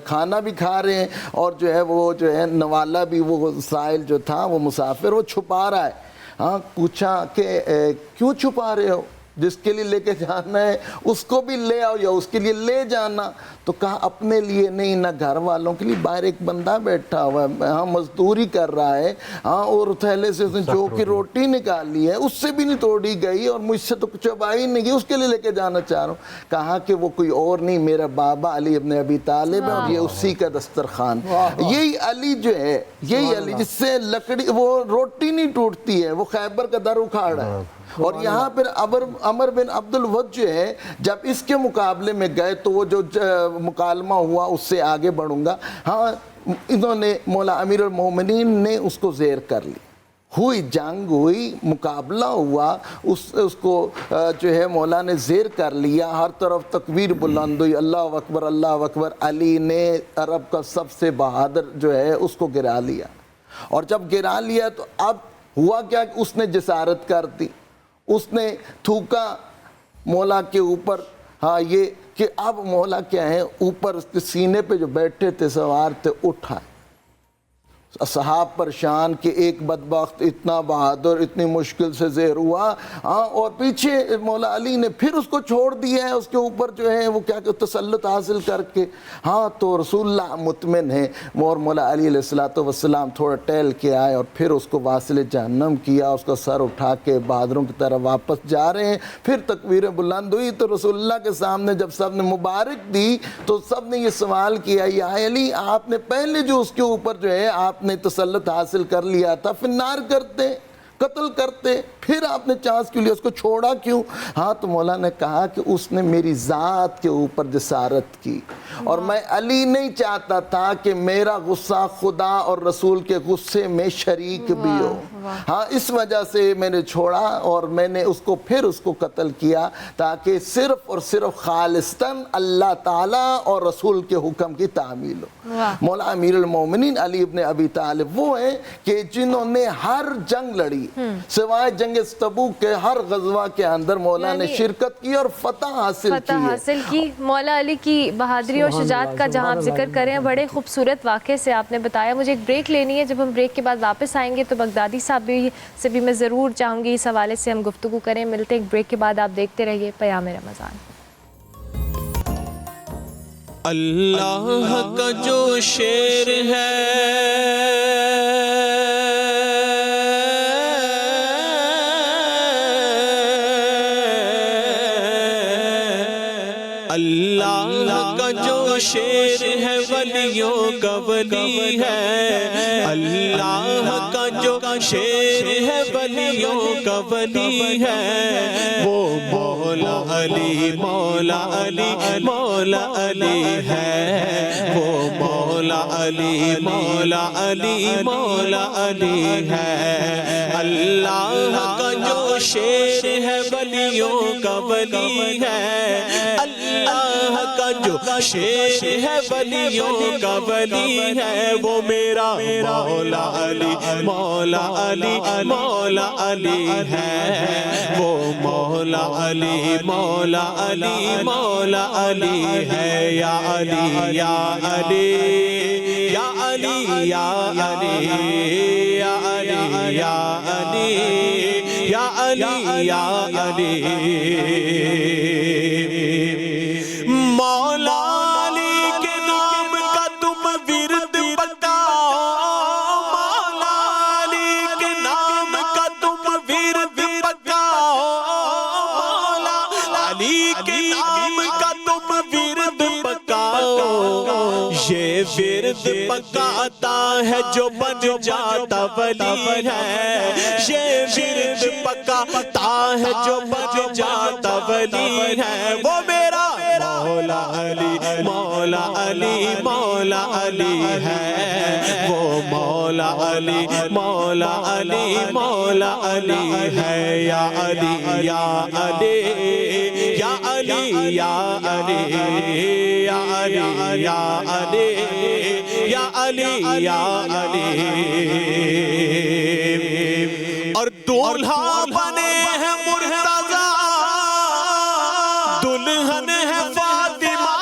کھانا بھی کھا رہے ہیں، اور جو ہے وہ جو ہے نوالا بھی، وہ سائل جو تھا وہ مسافر وہ چھپا رہا ہے، ہاں پوچھا کہ کیوں چھپا رہے ہو، جس کے لیے لے کے جانا ہے اس کو بھی لے آؤ یا اس کے لیے لے جانا، تو کہا اپنے لیے نہیں، نہ گھر والوں کے لیے، باہر ایک بندہ بیٹھا ہوا ہے، ہاں مزدوری کر رہا ہے، ہاں اور تھیلے سے اس نے جو کی روٹی نکالی ہے اس سے بھی نہیں توڑی گئی، اور مجھ سے تو چبائی نہیں گئی، اس کے لیے لے کے جانا چاہ رہا ہوں، کہا کہ وہ کوئی اور نہیں، میرا بابا علی ابن ابی طالب ہے، اور یہ اسی کا دسترخوان، یہی علی جو ہے، یہی علی جس سے لکڑی وہ روٹی نہیں ٹوٹتی ہے، وہ خیبر کا در اکھاڑا ہے، اور یہاں پر عمر بن عبد الود جو ہے جب اس کے مقابلے میں گئے تو وہ جو مکالمہ ہوا اس سے آگے بڑھوں گا، ہاں انہوں نے مولا امیر المومنین نے اس کو زیر کر لی، ہوئی جنگ ہوئی، مقابلہ ہوا، اس کو جو ہے مولا نے زیر کر لیا، ہر طرف تکبیر بلند ہوئی، اللہ اکبر اللہ اکبر، علی نے عرب کا سب سے بہادر جو ہے اس کو گرا لیا، اور جب گرا لیا تو اب ہوا کیا کہ اس نے جسارت کر دی، اس نے تھوکا مولا کے اوپر، ہاں یہ کہ اب مولا کیا ہے اوپر اس کے سینے پہ جو بیٹھے تھے سوار تھے اٹھائے، اصحاب پریشان کہ ایک بدبخت اتنا بہادر اتنی مشکل سے زیر ہوا، ہاں اور پیچھے مولا علی نے پھر اس کو چھوڑ دیا ہے، اس کے اوپر جو ہے وہ کیا کہ تسلط حاصل کر کے، ہاں تو رسول اللہ مطمئن ہے، اور مولا علی علیہ السلام تھوڑا ٹہل کے آئے اور پھر اس کو واصل جہنم کیا، اس کا سر اٹھا کے بہادروں کی طرح واپس جا رہے ہیں، پھر تکبیریں بلند ہوئی تو رسول اللہ کے سامنے جب سب نے مبارک دی تو سب نے یہ سوال کیا، یا علی آپ نے پہلے جو اس کے اوپر جو ہے آپ نے تسلط حاصل کر لیا تھا، فنار کرتے، قتل کرتے، پھر آپ نے چانس کیوں لیا، اس کو چھوڑا کیوں؟ ہاں تو مولا نے کہا کہ اس نے میری ذات کے اوپر جسارت کی، اور میں علی نہیں چاہتا تھا کہ میرا غصہ خدا اور رسول کے غصے میں شریک بھی ہو، ہاں اس وجہ سے میں نے چھوڑا، اور میں نے اس کو پھر اس کو قتل کیا تاکہ صرف اور صرف خالصتاً اللہ تعالیٰ اور رسول کے حکم کی تعمیل ہو۔ مولا امیر المومنین علی ابن ابی طالب وہ ہیں کہ جنہوں نے ہر جنگ لڑی، سوائے جنگ تبوک کے ہر غزوہ کے اندر مولا نے شرکت کی اور فتح حاصل کی۔ مولا علی کی بہادری اور شجاعت کا جہاں آپ ذکر کریں، بڑے خوبصورت واقعے سے آپ نے بتایا۔ مجھے ایک بریک لینی ہے، جب ہم بریک کے بعد واپس آئیں گے تو بغدادی صاحب سے بھی میں ضرور چاہوں گی اس حوالے سے ہم گفتگو کریں۔ ملتے ہیں ایک بریک کے بعد، آپ دیکھتے رہیے پیام رمضان۔ اللہ کا جو شیر ہے اللہ کا جو شیر ہے ولیوں کا ولی ہے، اللہ کا جو شیر ہے ولیوں کا ولی ہے، وہ مولا علی مولا علی مولا علی ہے، وہ مولا علی مولا علی مولا علی ہے۔ اللہ کا جو شیر ہے ولیوں کا ولی ہے، اللہ کا جو شیر ہے ولیوں کا ولی ہے، وہ میرا مولا علی مولا علی مولا علی ہے، وہ مولا علی مولا علی مولا علی ہے۔ یا علی یا علی یا علی یا علی یا علی یا علی یا علی یا علی، مولا علی کے نام کا تم ورد پکاؤ، مولا علی کے نام کا تم ورد پکاؤ، مولا علی کے نام کا تم ورد پکاؤ، یہ ورد پکاتا ہے جو بن جاتا ولی ہے، یہ ورد پکاتا ہے جو بن جاتا ولی ہے، وہ میرا مولا علی مولا علی مولا علی ہے، وہ مولا علی مولا علی مولا علی ہے۔ یا علی یا علی یا علی یا علی یا علی یا علی یا علی یا علی، اور دولہا بنے ہیں مرتضی، دلہن ہے فاطمہ،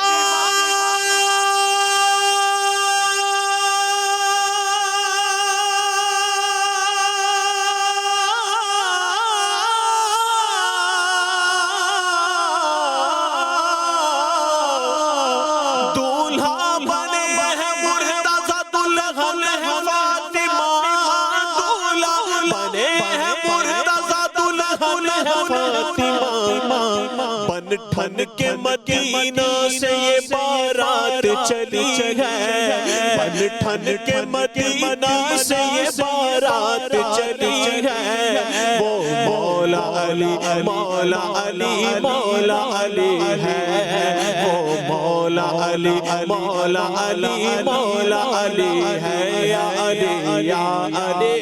دولہا بنے ہیں مرتضی، دلہن ہے فاطمہ، دولہا بنے ہیں مرتضی، دلہن ہے فاطمہ، بن ٹھن کے مدینہ سے یہ بارات چلی ہے، بن ٹھن کے مدینہ سے یہ بارات چلی ہے، وہ مولا علی مولا علی مولا علی ہے، وہ مولا علی مولا علی مولا علی ہے۔ یا علی یا علی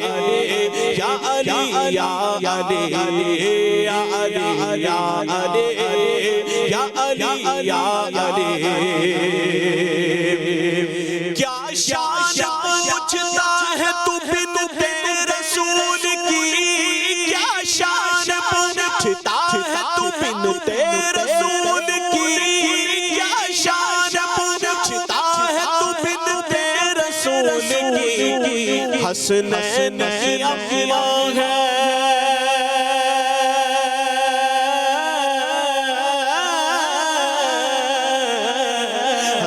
یا علی یا علی یا علی یا علی یا علی یا علی، کیا شان پوچھتا ہے تو بنتے رسول کی، کیا شان پوچھتا ہے تو بنتے رسول کی، کیا شان پوچھتا ہے تو بنتے رسول کی، حسنین کی اماں ہے،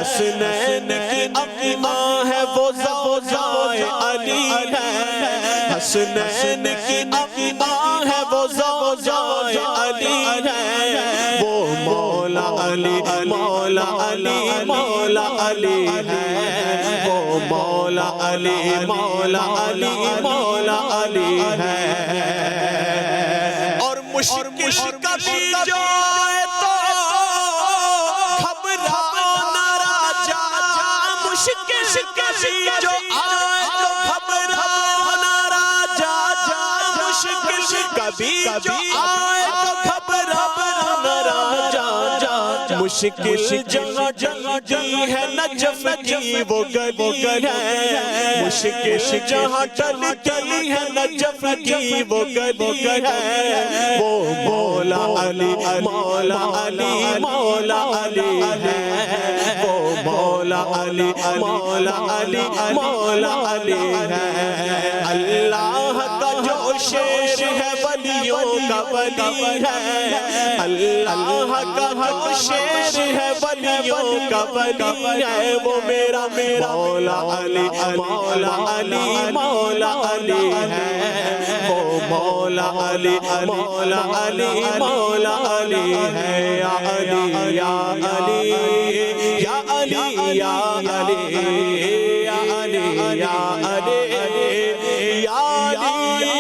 حسنین کی اماں ہے، وہ زوجائے علی ہے، حسنین کی اماں ہے، وہ زوجائے علی ہے، وہ مولا علی مولا علی مولا علی ہے، وہ مولا علی مولا علی مولا علی ہے۔ اور مشکل کبھی جو آئے تو گھبراؤ نہ راجا، مشکل کبھی جو آئے تو گھبراؤ نہ راجا، مشکل کبھی جو آئے تو گھبراؤ نہ راجا، مشکل جگہ جگہ ہے نجف کی وہ گلی ہے، مشکل جہاں ٹلتی ہے نجف کی وہ گلی ہے، وہ مولا علی مولا علی مولا علی ہے، وہ مولا علی مولا علی مولا علی ہے۔ اللہ کا جو شیر ہے ولیوں کا ولی ہے، اللہ کا جو شیر ہے ولیوں کا ولی ہے، وہ میرا مولا علی مولا علی مولا علی ہے، وہ مولا علی مولا علی مولا علی ہے یا علی یا علی یا علی یا علی یا علی یا علی یا علی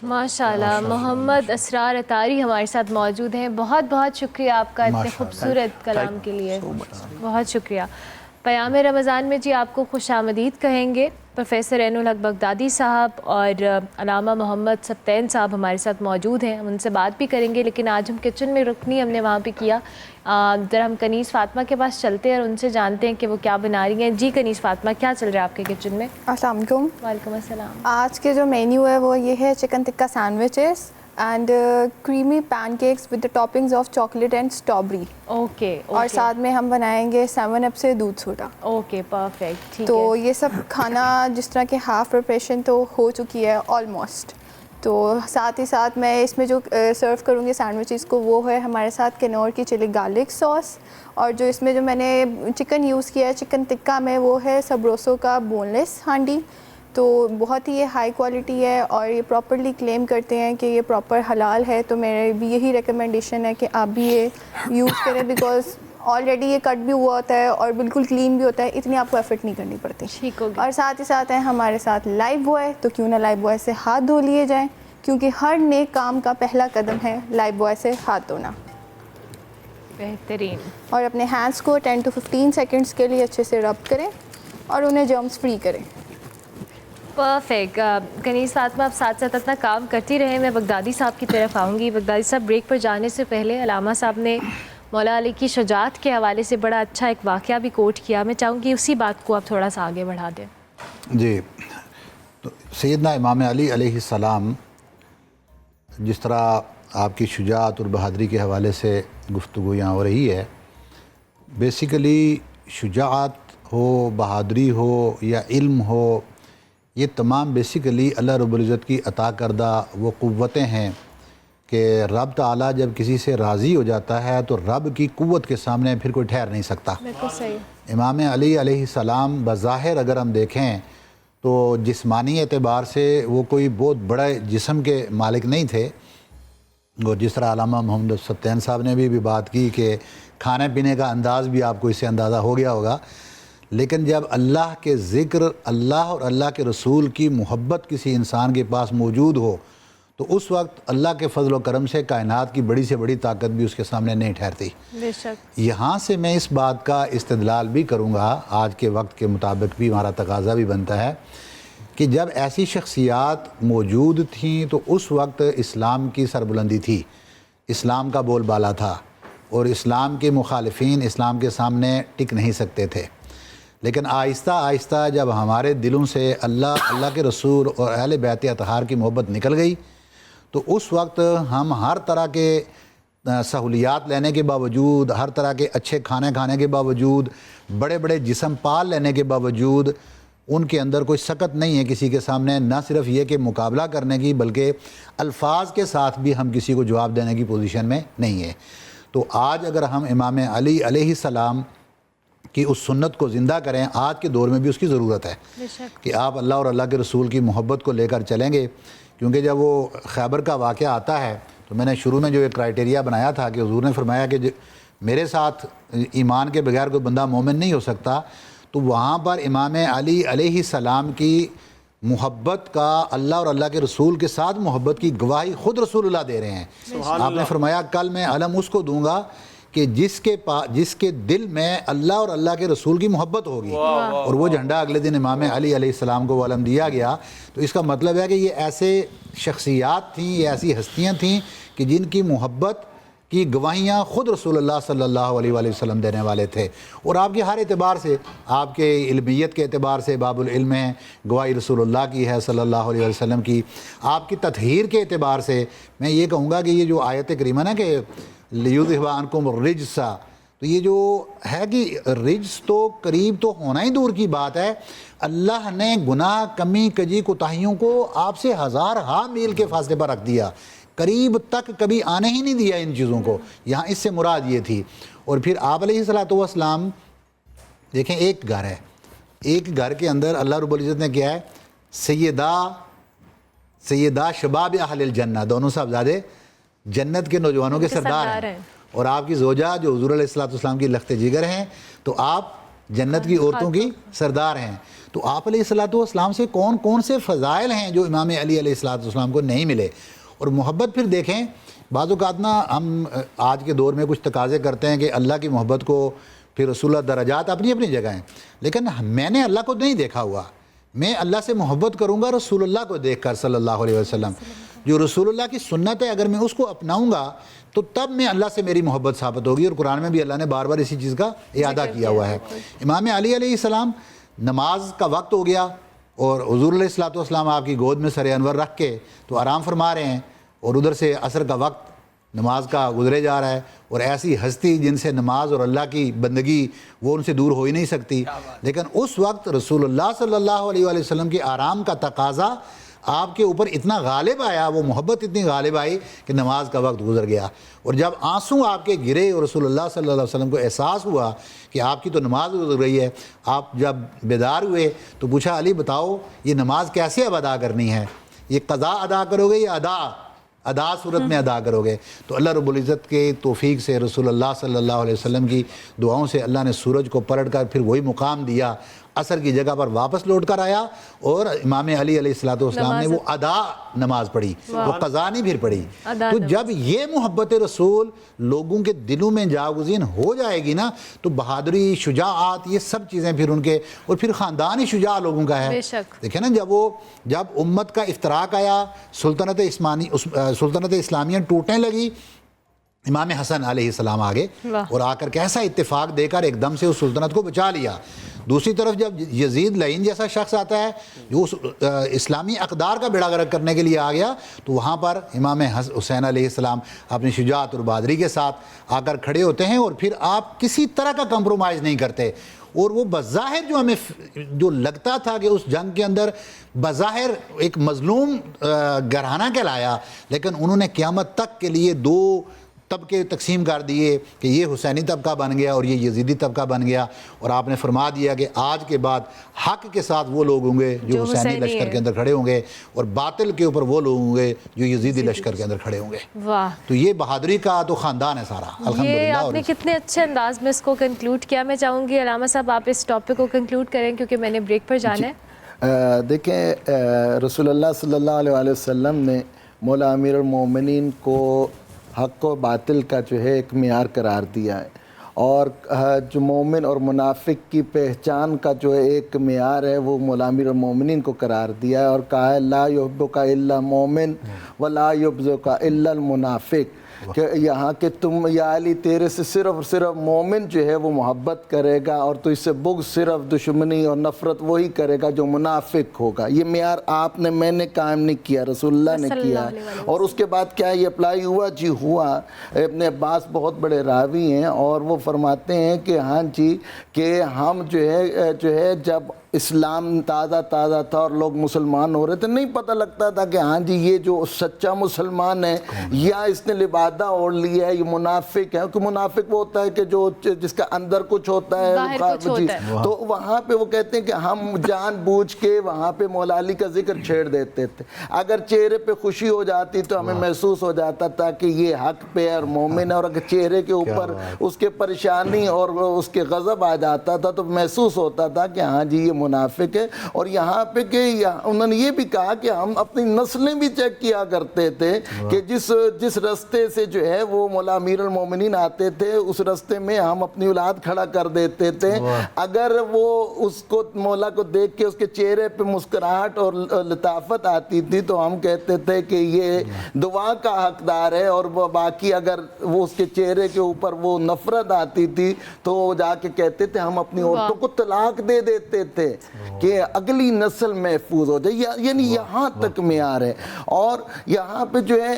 ماشاءاللہ محمد اسرار اطاری ہمارے ساتھ موجود ہیں. بہت بہت شکریہ آپ کا اتنے خوبصورت کلام کے لیے. بہت شکریہ. پیام رمضان میں جی آپ کو خوش آمدید کہیں گے پروفیسر عین الحق بغدادی صاحب اور علامہ محمد سبطین صاحب ہمارے ساتھ موجود ہیں. ہم ان سے بات بھی کریں گے لیکن آج ہم کچن میں رکنی ہم نے وہاں پہ کیا. ذرا ہم کنیز فاطمہ کے پاس چلتے ہیں اور ان سے جانتے ہیں کہ وہ کیا بنا رہی ہیں. جی کنیز فاطمہ کیا چل رہا ہے آپ کے کچن میں؟ السلام علیکم. وعلیکم السلام. آج کے جو مینیو ہے وہ یہ ہے chicken tikka sandwiches and creamy pancakes with the toppings of chocolate and strawberry. Okay. اور ساتھ میں ہم بنائیں گے 7 اپ سے دودھ سوڈا. Okay perfect. ٹھیک تو ہے. یہ سب کھانا جس طرح کہ ہاف پریپریشن تو ہو چکی ہے آلموسٹ. تو ساتھ ہی ساتھ میں اس میں جو سرو کروں گی سینڈوچز کو وہ ہے ہمارے ساتھ کنور کی چلی گارلک سوس. اور جو اس میں جو میں نے چکن یوز کیا ہے چکن ٹکا میں وہ ہے سبروسو کا بون لیس ہانڈی. تو بہت ہی یہ ہائی کوالٹی ہے اور یہ پراپرلی کلیم کرتے ہیں کہ یہ پراپر حلال ہے. تو میرے بھی یہی ریکمنڈیشن ہے کہ آپ بھی یہ یوز کریں بیکاز آلریڈی یہ کٹ بھی ہوا ہوتا ہے اور بالکل کلین بھی ہوتا ہے. اتنی آپ کو ایفرٹ نہیں کرنی پڑتی. ٹھیک ہو گیا. اور ساتھ ہی ساتھ ہیں ہمارے ساتھ لائف بوائے. تو کیوں نہ لائف بوائے سے ہاتھ دھو لیے جائیں کیونکہ ہر نیک کام کا پہلا قدم ہے لائف بوائے سے ہاتھ دھونا. بہترین. اور اپنے ہینڈس کو 10 to 15 سیکنڈس کے لیے اچھے سے رب کریں اور انہیں جرمز فری کریں. پرفیکٹ. کنیز فاطمہ آپ ساتھ ساتھ اپنا کام کرتی رہیں. میں بغدادی صاحب کی طرف آؤں گی. بغدادی صاحب بریک پر جانے سے پہلے علامہ صاحب نے مولا علی کی شجاعت کے حوالے سے بڑا اچھا ایک واقعہ بھی کوٹ کیا. میں چاہوں گی اسی بات کو آپ تھوڑا سا آگے بڑھا دیں. جی تو سیدنا امام علی علیہ السلام جس طرح آپ کی شجاعت اور بہادری کے حوالے سے گفتگو یہاں ہو رہی ہے، بیسیکلی شجاعت ہو، بہادری ہو یا علم ہو، یہ تمام بیسیکلی اللہ رب العزت کی عطا کردہ وہ قوتیں ہیں کہ رب تعالیٰ جب کسی سے راضی ہو جاتا ہے تو رب کی قوت کے سامنے پھر کوئی ٹھہر نہیں سکتا. بالکل صحیح. امام علی علیہ السلام بظاہر اگر ہم دیکھیں تو جسمانی اعتبار سے وہ کوئی بہت بڑے جسم کے مالک نہیں تھے. وہ جس طرح علامہ محمد سبطین صاحب نے بھی بات کی کہ کھانے پینے کا انداز بھی آپ کو اس سے اندازہ ہو گیا ہوگا. لیکن جب اللہ کے ذکر، اللہ اور اللہ کے رسول کی محبت کسی انسان کے پاس موجود ہو تو اس وقت اللہ کے فضل و کرم سے کائنات کی بڑی سے بڑی طاقت بھی اس کے سامنے نہیں ٹھہرتی. بے شک. یہاں سے میں اس بات کا استدلال بھی کروں گا، آج کے وقت کے مطابق بھی ہمارا تقاضا بھی بنتا ہے کہ جب ایسی شخصیات موجود تھیں تو اس وقت اسلام کی سربلندی تھی، اسلام کا بول بالا تھا اور اسلام کے مخالفین اسلام کے سامنے ٹک نہیں سکتے تھے. لیکن آہستہ آہستہ جب ہمارے دلوں سے اللہ کے رسول اور اہل بیت اطہار کی محبت نکل گئی تو اس وقت ہم ہر طرح کے سہولیات لینے کے باوجود، ہر طرح کے اچھے کھانے کھانے کے باوجود، بڑے بڑے جسم پال لینے کے باوجود ان کے اندر کوئی سکت نہیں ہے کسی کے سامنے، نہ صرف یہ کہ مقابلہ کرنے کی بلکہ الفاظ کے ساتھ بھی ہم کسی کو جواب دینے کی پوزیشن میں نہیں ہے. تو آج اگر ہم امام علی علیہ السلام کی اس سنت کو زندہ کریں، آج کے دور میں بھی اس کی ضرورت ہے کہ آپ اللہ اور اللہ کے رسول کی محبت کو لے کر چلیں گے. کیونکہ جب وہ خیبر کا واقعہ آتا ہے تو میں نے شروع میں جو ایک کرائٹیریا بنایا تھا کہ حضور نے فرمایا کہ میرے ساتھ ایمان کے بغیر کوئی بندہ مومن نہیں ہو سکتا، تو وہاں پر امام علی علیہ السلام کی محبت کا، اللہ اور اللہ کے رسول کے ساتھ محبت کی گواہی خود رسول اللہ دے رہے ہیں. آپ نے فرمایا کل میں علم اس کو دوں گا کہ جس کے دل میں اللہ اور اللہ کے رسول کی محبت ہوگی. اور وہ جھنڈا اگلے دن امام علی علیہ السلام کو علم دیا گیا. تو اس کا مطلب ہے کہ یہ ایسے شخصیات تھیں، یہ ایسی ہستیاں تھیں کہ جن کی محبت کی گواہیاں خود رسول اللہ صلی اللہ علیہ وآلہ وسلم دینے والے تھے. اور آپ کے ہر اعتبار سے، آپ کے علمیت کے اعتبار سے باب العلم ہے، گواہی رسول اللہ کی ہے صلی اللہ علیہ وسلم کی. آپ کی تطہیر کے اعتبار سے میں یہ کہوں گا کہ یہ جو آیت کریمہ نا کہ لیذھب عنکم الرجس، تو یہ جو ہے کہ رجس تو قریب تو ہونا ہی دور کی بات ہے، اللہ نے گناہ، کمی، کجی، کوتاہیوں کو آپ سے ہزار ہا میل کے فاصلے پر رکھ دیا. قریب تک کبھی آنے ہی نہیں دیا ان چیزوں کو. یہاں اس سے مراد یہ تھی. اور پھر آپ علیہ الصلوۃ والسلام دیکھیں ایک گھر ہے, ایک گھر کے اندر اللہ رب العزت نے کیا ہے سیدہ شباب اہل الجنہ, دونوں صاحبزادے جنت کے نوجوانوں کے سردار ہیں. اور آپ کی زوجہ جو حضور علیہ الصلوۃ والسلام کی لخت جگر ہیں, تو آپ جنت کی عورتوں کی سردار ہیں. تو آپ علیہ الصلوۃ والسلام سے کون کون سے فضائل ہیں جو امام علی علیہ الصلوۃ والسلام کو نہیں ملے. اور محبت پھر دیکھیں, بعض اوقات نا ہم آج کے دور میں کچھ تقاضے کرتے ہیں کہ اللہ کی محبت کو, پھر رسول اللہ درجات اپنی اپنی جگہ ہیں, لیکن میں نے اللہ کو نہیں دیکھا ہوا. میں اللہ سے محبت کروں گا رسول اللہ کو دیکھ کر صلی اللہ علیہ وسلم. جو رسول اللہ کی سنت ہے اگر میں اس کو اپناؤں گا تو تب میں اللہ سے میری محبت ثابت ہوگی. اور قرآن میں بھی اللہ نے بار بار اسی چیز کا اعادہ کیا ہوا ہے. امام علی علیہ السلام, نماز کا وقت ہو گیا اور حضور علیہ الصلوۃ والسلام آپ کی گود میں سر انور رکھ کے تو آرام فرما رہے ہیں, اور ادھر سے عصر کا وقت نماز کا گزرے جا رہا ہے. اور ایسی ہستی جن سے نماز اور اللہ کی بندگی وہ ان سے دور ہو ہی نہیں سکتی, لیکن اس وقت رسول اللہ صلی اللہ علیہ وآلہ وسلم کے آرام کا تقاضا آپ کے اوپر اتنا غالب آیا, وہ محبت اتنی غالب آئی کہ نماز کا وقت گزر گیا. اور جب آنسو آپ کے گرے اور رسول اللہ صلی اللہ علیہ وسلم کو احساس ہوا کہ آپ کی تو نماز گزر رہی ہے, آپ جب بیدار ہوئے تو پوچھا علی بتاؤ یہ نماز کیسے اب ادا کرنی ہے, یہ قضا ادا کرو گے یا ادا صورت میں ادا کرو گے. تو اللہ رب العزت کے توفیق سے رسول اللہ صلی اللہ علیہ وسلم کی دعاؤں سے اللہ نے سورج کو پلٹ کر پھر وہی مقام دیا, عصر کی جگہ پر واپس لوٹ کر آیا, اور امام علی علیہ الصلوۃ والسلام نے وہ ادا نماز پڑھی, وہ قضا نہیں پھر پڑھی. تو جب یہ محبت رسول لوگوں کے دلوں میں جاگزین ہو جائے گی نا, تو بہادری, شجاعت, یہ سب چیزیں پھر ان کے, اور پھر خاندان ہی شجاع لوگوں کا ہے. دیکھیں نا جب امت کا افتراق آیا, سلطنت اسلامیہ ٹوٹنے لگی, امام حسن علیہ السلام آگے اور آ کر کیسا اتفاق دے کر ایک دم سے اس سلطنت کو بچا لیا. دوسری طرف جب یزید لعین جیسا شخص آتا ہے جو اس اسلامی اقدار کا بیڑا غرق کرنے کے لیے آ گیا, تو وہاں پر امام حسین علیہ السلام اپنی شجاعت اور بہادری کے ساتھ آ کر کھڑے ہوتے ہیں, اور پھر آپ کسی طرح کا کمپرومائز نہیں کرتے. اور وہ بظاہر جو ہمیں جو لگتا تھا کہ اس جنگ کے اندر بظاہر ایک مظلوم گھرانہ کہلایا, لیکن انہوں نے قیامت تک کے لیے دو طبقے تقسیم کر دیے کہ یہ حسینی طبقہ بن گیا اور یہ یزیدی طبقہ بن گیا. اور آپ نے فرما دیا کہ آج کے بعد حق کے ساتھ وہ لوگ ہوں گے جو حسینی لشکر کے اندر کھڑے ہوں گے, اور باطل کے اوپر وہ لوگ ہوں گے جو یزیدی لشکر کے اندر کھڑے ہوں گے. تو یہ بہادری کا تو خاندان ہے سارا, الحمدللہ. یہ آپ نے کتنے اچھے انداز میں اس کو کنکلوڈ کیا. میں چاہوں گی علامہ صاحب آپ اس ٹاپک کو کنکلوڈ کریں کیونکہ میں نے بریک پر جانا ہے. دیکھیں, رسول اللہ صلی اللہ علیہ وآلہ وسلم نے مولا امیر المومنین کو حق و باطل کا جو ہے ایک معیار قرار دیا ہے, اور جو مومن اور منافق کی پہچان کا جو ایک معیار ہے وہ مولا امیر المومنین کو قرار دیا ہے, اور کہا ہے لا یحبک الا مومن ولا یبغضک الا المنافق, کہ یہاں کہ تم یا علی تیرے سے صرف اور صرف مومن جو ہے وہ محبت کرے گا, اور تو اس سے بغض, صرف دشمنی اور نفرت وہی کرے گا جو منافق ہوگا. یہ معیار آپ نے, میں نے قائم نہیں کیا, رسول اللہ نے کیا. اور اس کے بعد کیا یہ اپلائی ہوا؟ جی ہوا. ابن عباس بہت بڑے راوی ہیں اور وہ فرماتے ہیں کہ ہاں جی کہ ہم جو ہے جب اسلام تازہ تھا اور لوگ مسلمان ہو رہے تھے, نہیں پتہ لگتا تھا کہ ہاں جی یہ جو سچا مسلمان ہے یا اس نے لبادہ اوڑھ لیا ہے, یہ منافق ہے. کہ منافق وہ ہوتا ہے کہ جو جس کا اندر کچھ ہوتا ہے, تو وہاں پہ وہ کہتے ہیں کہ ہم جان بوجھ کے وہاں پہ مولا علی کا ذکر چھیڑ دیتے تھے. اگر چہرے پہ خوشی ہو جاتی تو ہمیں محسوس ہو جاتا تھا کہ یہ حق پہ اور مومن ہے, اور اگر چہرے کے اوپر اس کے پریشانی اور اس کے غضب آ جاتا تھا تو محسوس ہوتا تھا کہ ہاں جی یہ منافق ہے. اور یہاں پہ کہ انہوں نے یہ بھی کہا کہ ہم اپنی نسلیں بھی چیک کیا کرتے تھے کہ جس رستے سے جو ہے وہ مولا امیر المومنین آتے تھے اس رستے میں ہم اپنی اولاد کھڑا کر دیتے تھے. اگر وہ اس کو مولا کو دیکھ کے اس کے چہرے پہ مسکراہٹ اور لطافت آتی تھی تو ہم کہتے تھے کہ یہ دعا کا حقدار ہے, اور باقی اگر وہ اس کے چہرے کے اوپر وہ نفرت آتی تھی تو جا کے کہتے تھے ہم اپنی عورتوں کو طلاق دے دیتے تھے. سے کہ اگلی نسل محفوظ ہو جائے، یعنی یہاں تک معیار ہے۔ اور یہاں پہ جو ہے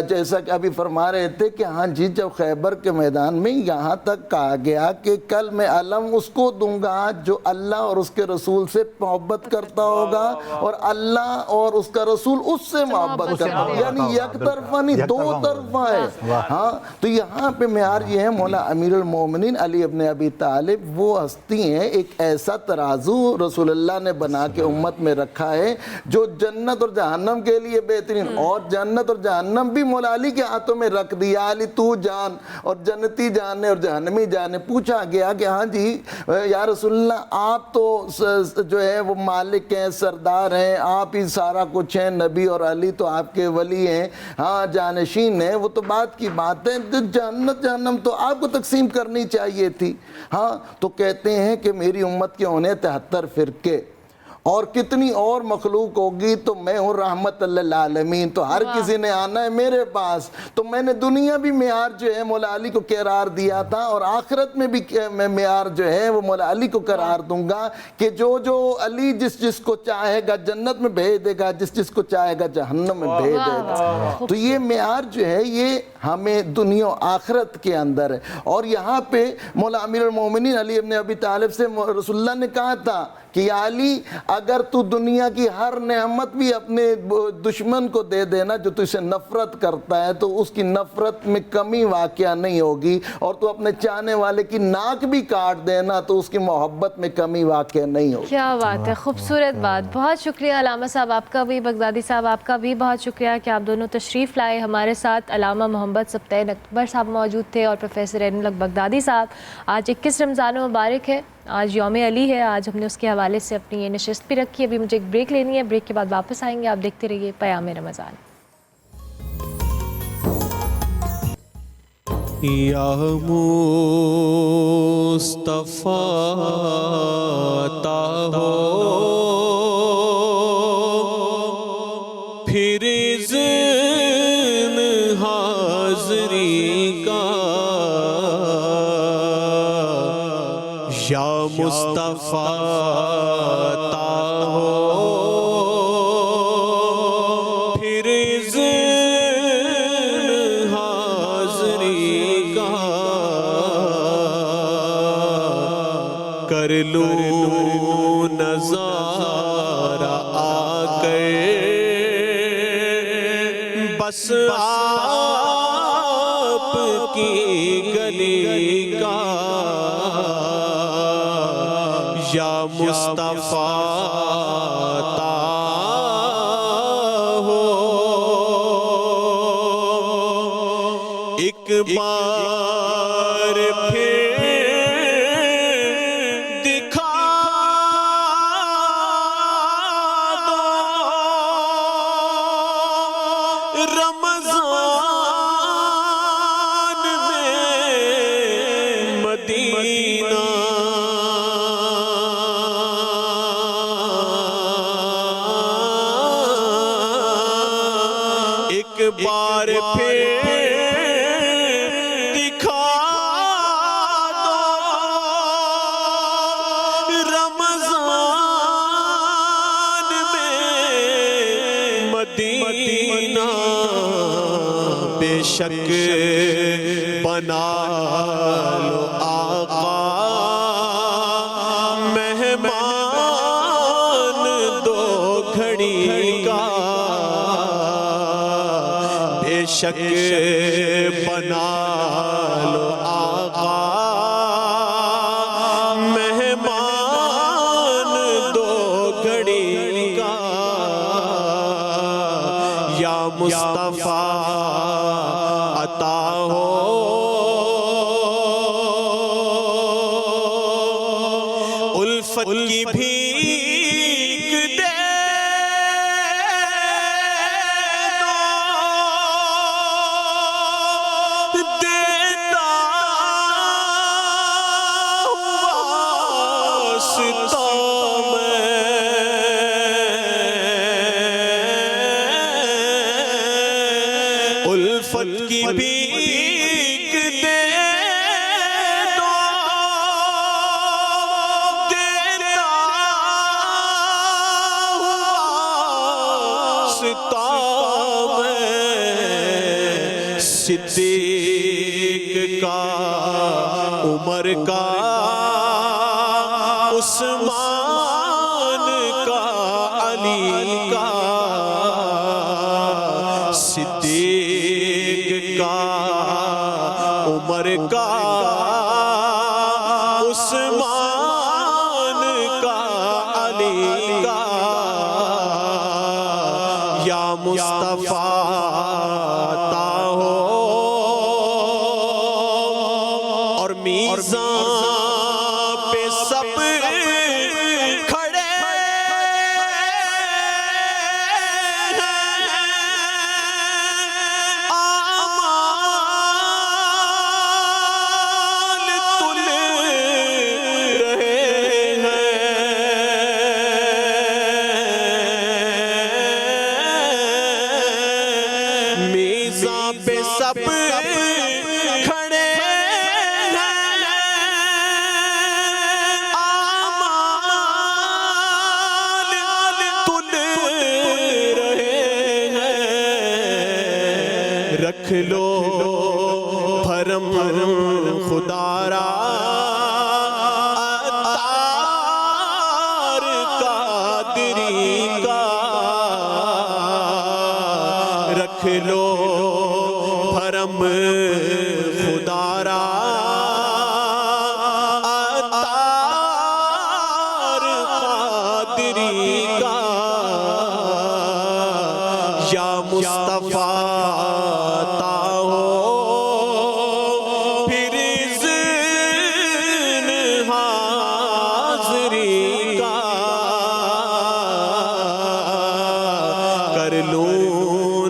جیسا کہ ابھی فرما رہے تھے کہ ہاں جی جب خیبر کے میدان میں یہاں تک کہا گیا کہ کل میں علم اس کو دوں گا جو اللہ اور اس کے رسول سے محبت کرتا ہوگا اور اللہ اور اس کا رسول اس سے محبت کرتا ہوگا، یعنی یک طرفہ نہیں، دو طرفہ ہے۔ ہاں تو یہاں پہ معیار یہ ہے، مولا امیر المومنین علی ابن ابی طالب وہ ہستی ہیں، ایک ایسا ترازو رسول اللہ نے بنا کے امت میں رکھا ہے جو جنت اور جہنم کے لیے بہترین، اور جنت اور جہنم بھی مولا علی کے ہاتھوں میں رکھ دیا، علی تو جان اور جنتی جانے اور جہنمی جانے۔ پوچھا گیا کہ ہاں جی یا رسول اللہ آپ تو جو ہے وہ مالک ہیں، سردار ہیں، آپ ہی سارا کچھ ہیں، نبی اور علی تو آپ کے ولی ہیں، ہاں جانشین ہیں، وہ تو بات کی بات ہے، جنت جہنم تو آپ کو تقسیم کرنی چاہیے تھی۔ ہاں تو کہتے ہیں کہ میری امت کے ہونے 73 فرقے اور کتنی اور مخلوق ہوگی، تو میں ہوں رحمت للعالمین، تو ہر کسی نے آنا ہے میرے پاس۔ تو میں نے دنیا بھی معیار جو ہے مولا علی کو قرار دیا تھا، اور آخرت میں بھی میں معیار جو ہے وہ مولا علی کو قرار دوں گا کہ جو علی جس کو چاہے گا جنت میں بھیج دے گا، جس کو چاہے گا جہنم میں بھیج دے گا۔ تو یہ معیار جو ہے یہ ہمیں دنیا و آخرت کے اندر ہے۔ اور یہاں پہ مولا امیر المومنین علی ابن ابی طالب سے رسول اللہ نے کہا تھا کہ یا علی اگر تو دنیا کی ہر نعمت بھی اپنے دشمن کو دے دینا جو تجھ سے نفرت کرتا ہے، تو اس کی نفرت میں کمی واقعہ نہیں ہوگی، اور تو اپنے چاہنے والے کی ناک بھی کاٹ دینا تو اس کی محبت میں کمی واقعہ نہیں ہوگی۔ کیا بات ہے، خوبصورت بات۔ بہت شکریہ علامہ صاحب آپ کا بھی، بغدادی صاحب آپ کا بھی بہت شکریہ کہ آپ دونوں تشریف لائے ہمارے ساتھ۔ علامہ محمد سبطین اکبر صاحب موجود تھے اور پروفیسر عین الحق بغدادی صاحب۔ آج 21 رمضان مبارک ہے، آج یوم علی ہے، آج ہم نے اس کے حوالے سے اپنی یہ نشست بھی رکھی ہے۔ ابھی مجھے ایک بریک لینی ہے، بریک کے بعد واپس آئیں گے، آپ دیکھتے رہیے پیام رمضان۔ یا مصطفیٰ تا ہو پھر اذن حاضری کا، یا مصطفیٰ تا ہو پھر اذن حاضری کا، کر لوں نظارہ آ کر بس آپ کی گلی کا، یا مصطفیٰ تا ہو ایک بار پھر دکھا دو رمضان میں مدینہ، ایک بار پھر دکھا دو رمضان میں مدینہ، بے شک بنا لو آقا مہمان دو گھڑی کا، بے شک بنا لو آقا مہمان دو گھڑی کا، یا مصطفیٰ عطا ہو الفت کی بھیک دے دو، دیتا واسطہ میں الفت کی بھیک دے دو، دیتا کا عمر کا عثمان کا علی کا صدیق کا عمر کا عثمان کا علی کا یا مصطفیٰ تا ہو اور میزان پہ سب کھڑے آمال تل رہے ہیں میزان پہ سب کھڑے رکھ لو بھرم خدا را عطار قادری کا رکھ لو بھرم خدا را عطار قادری کا یا مصطفیٰ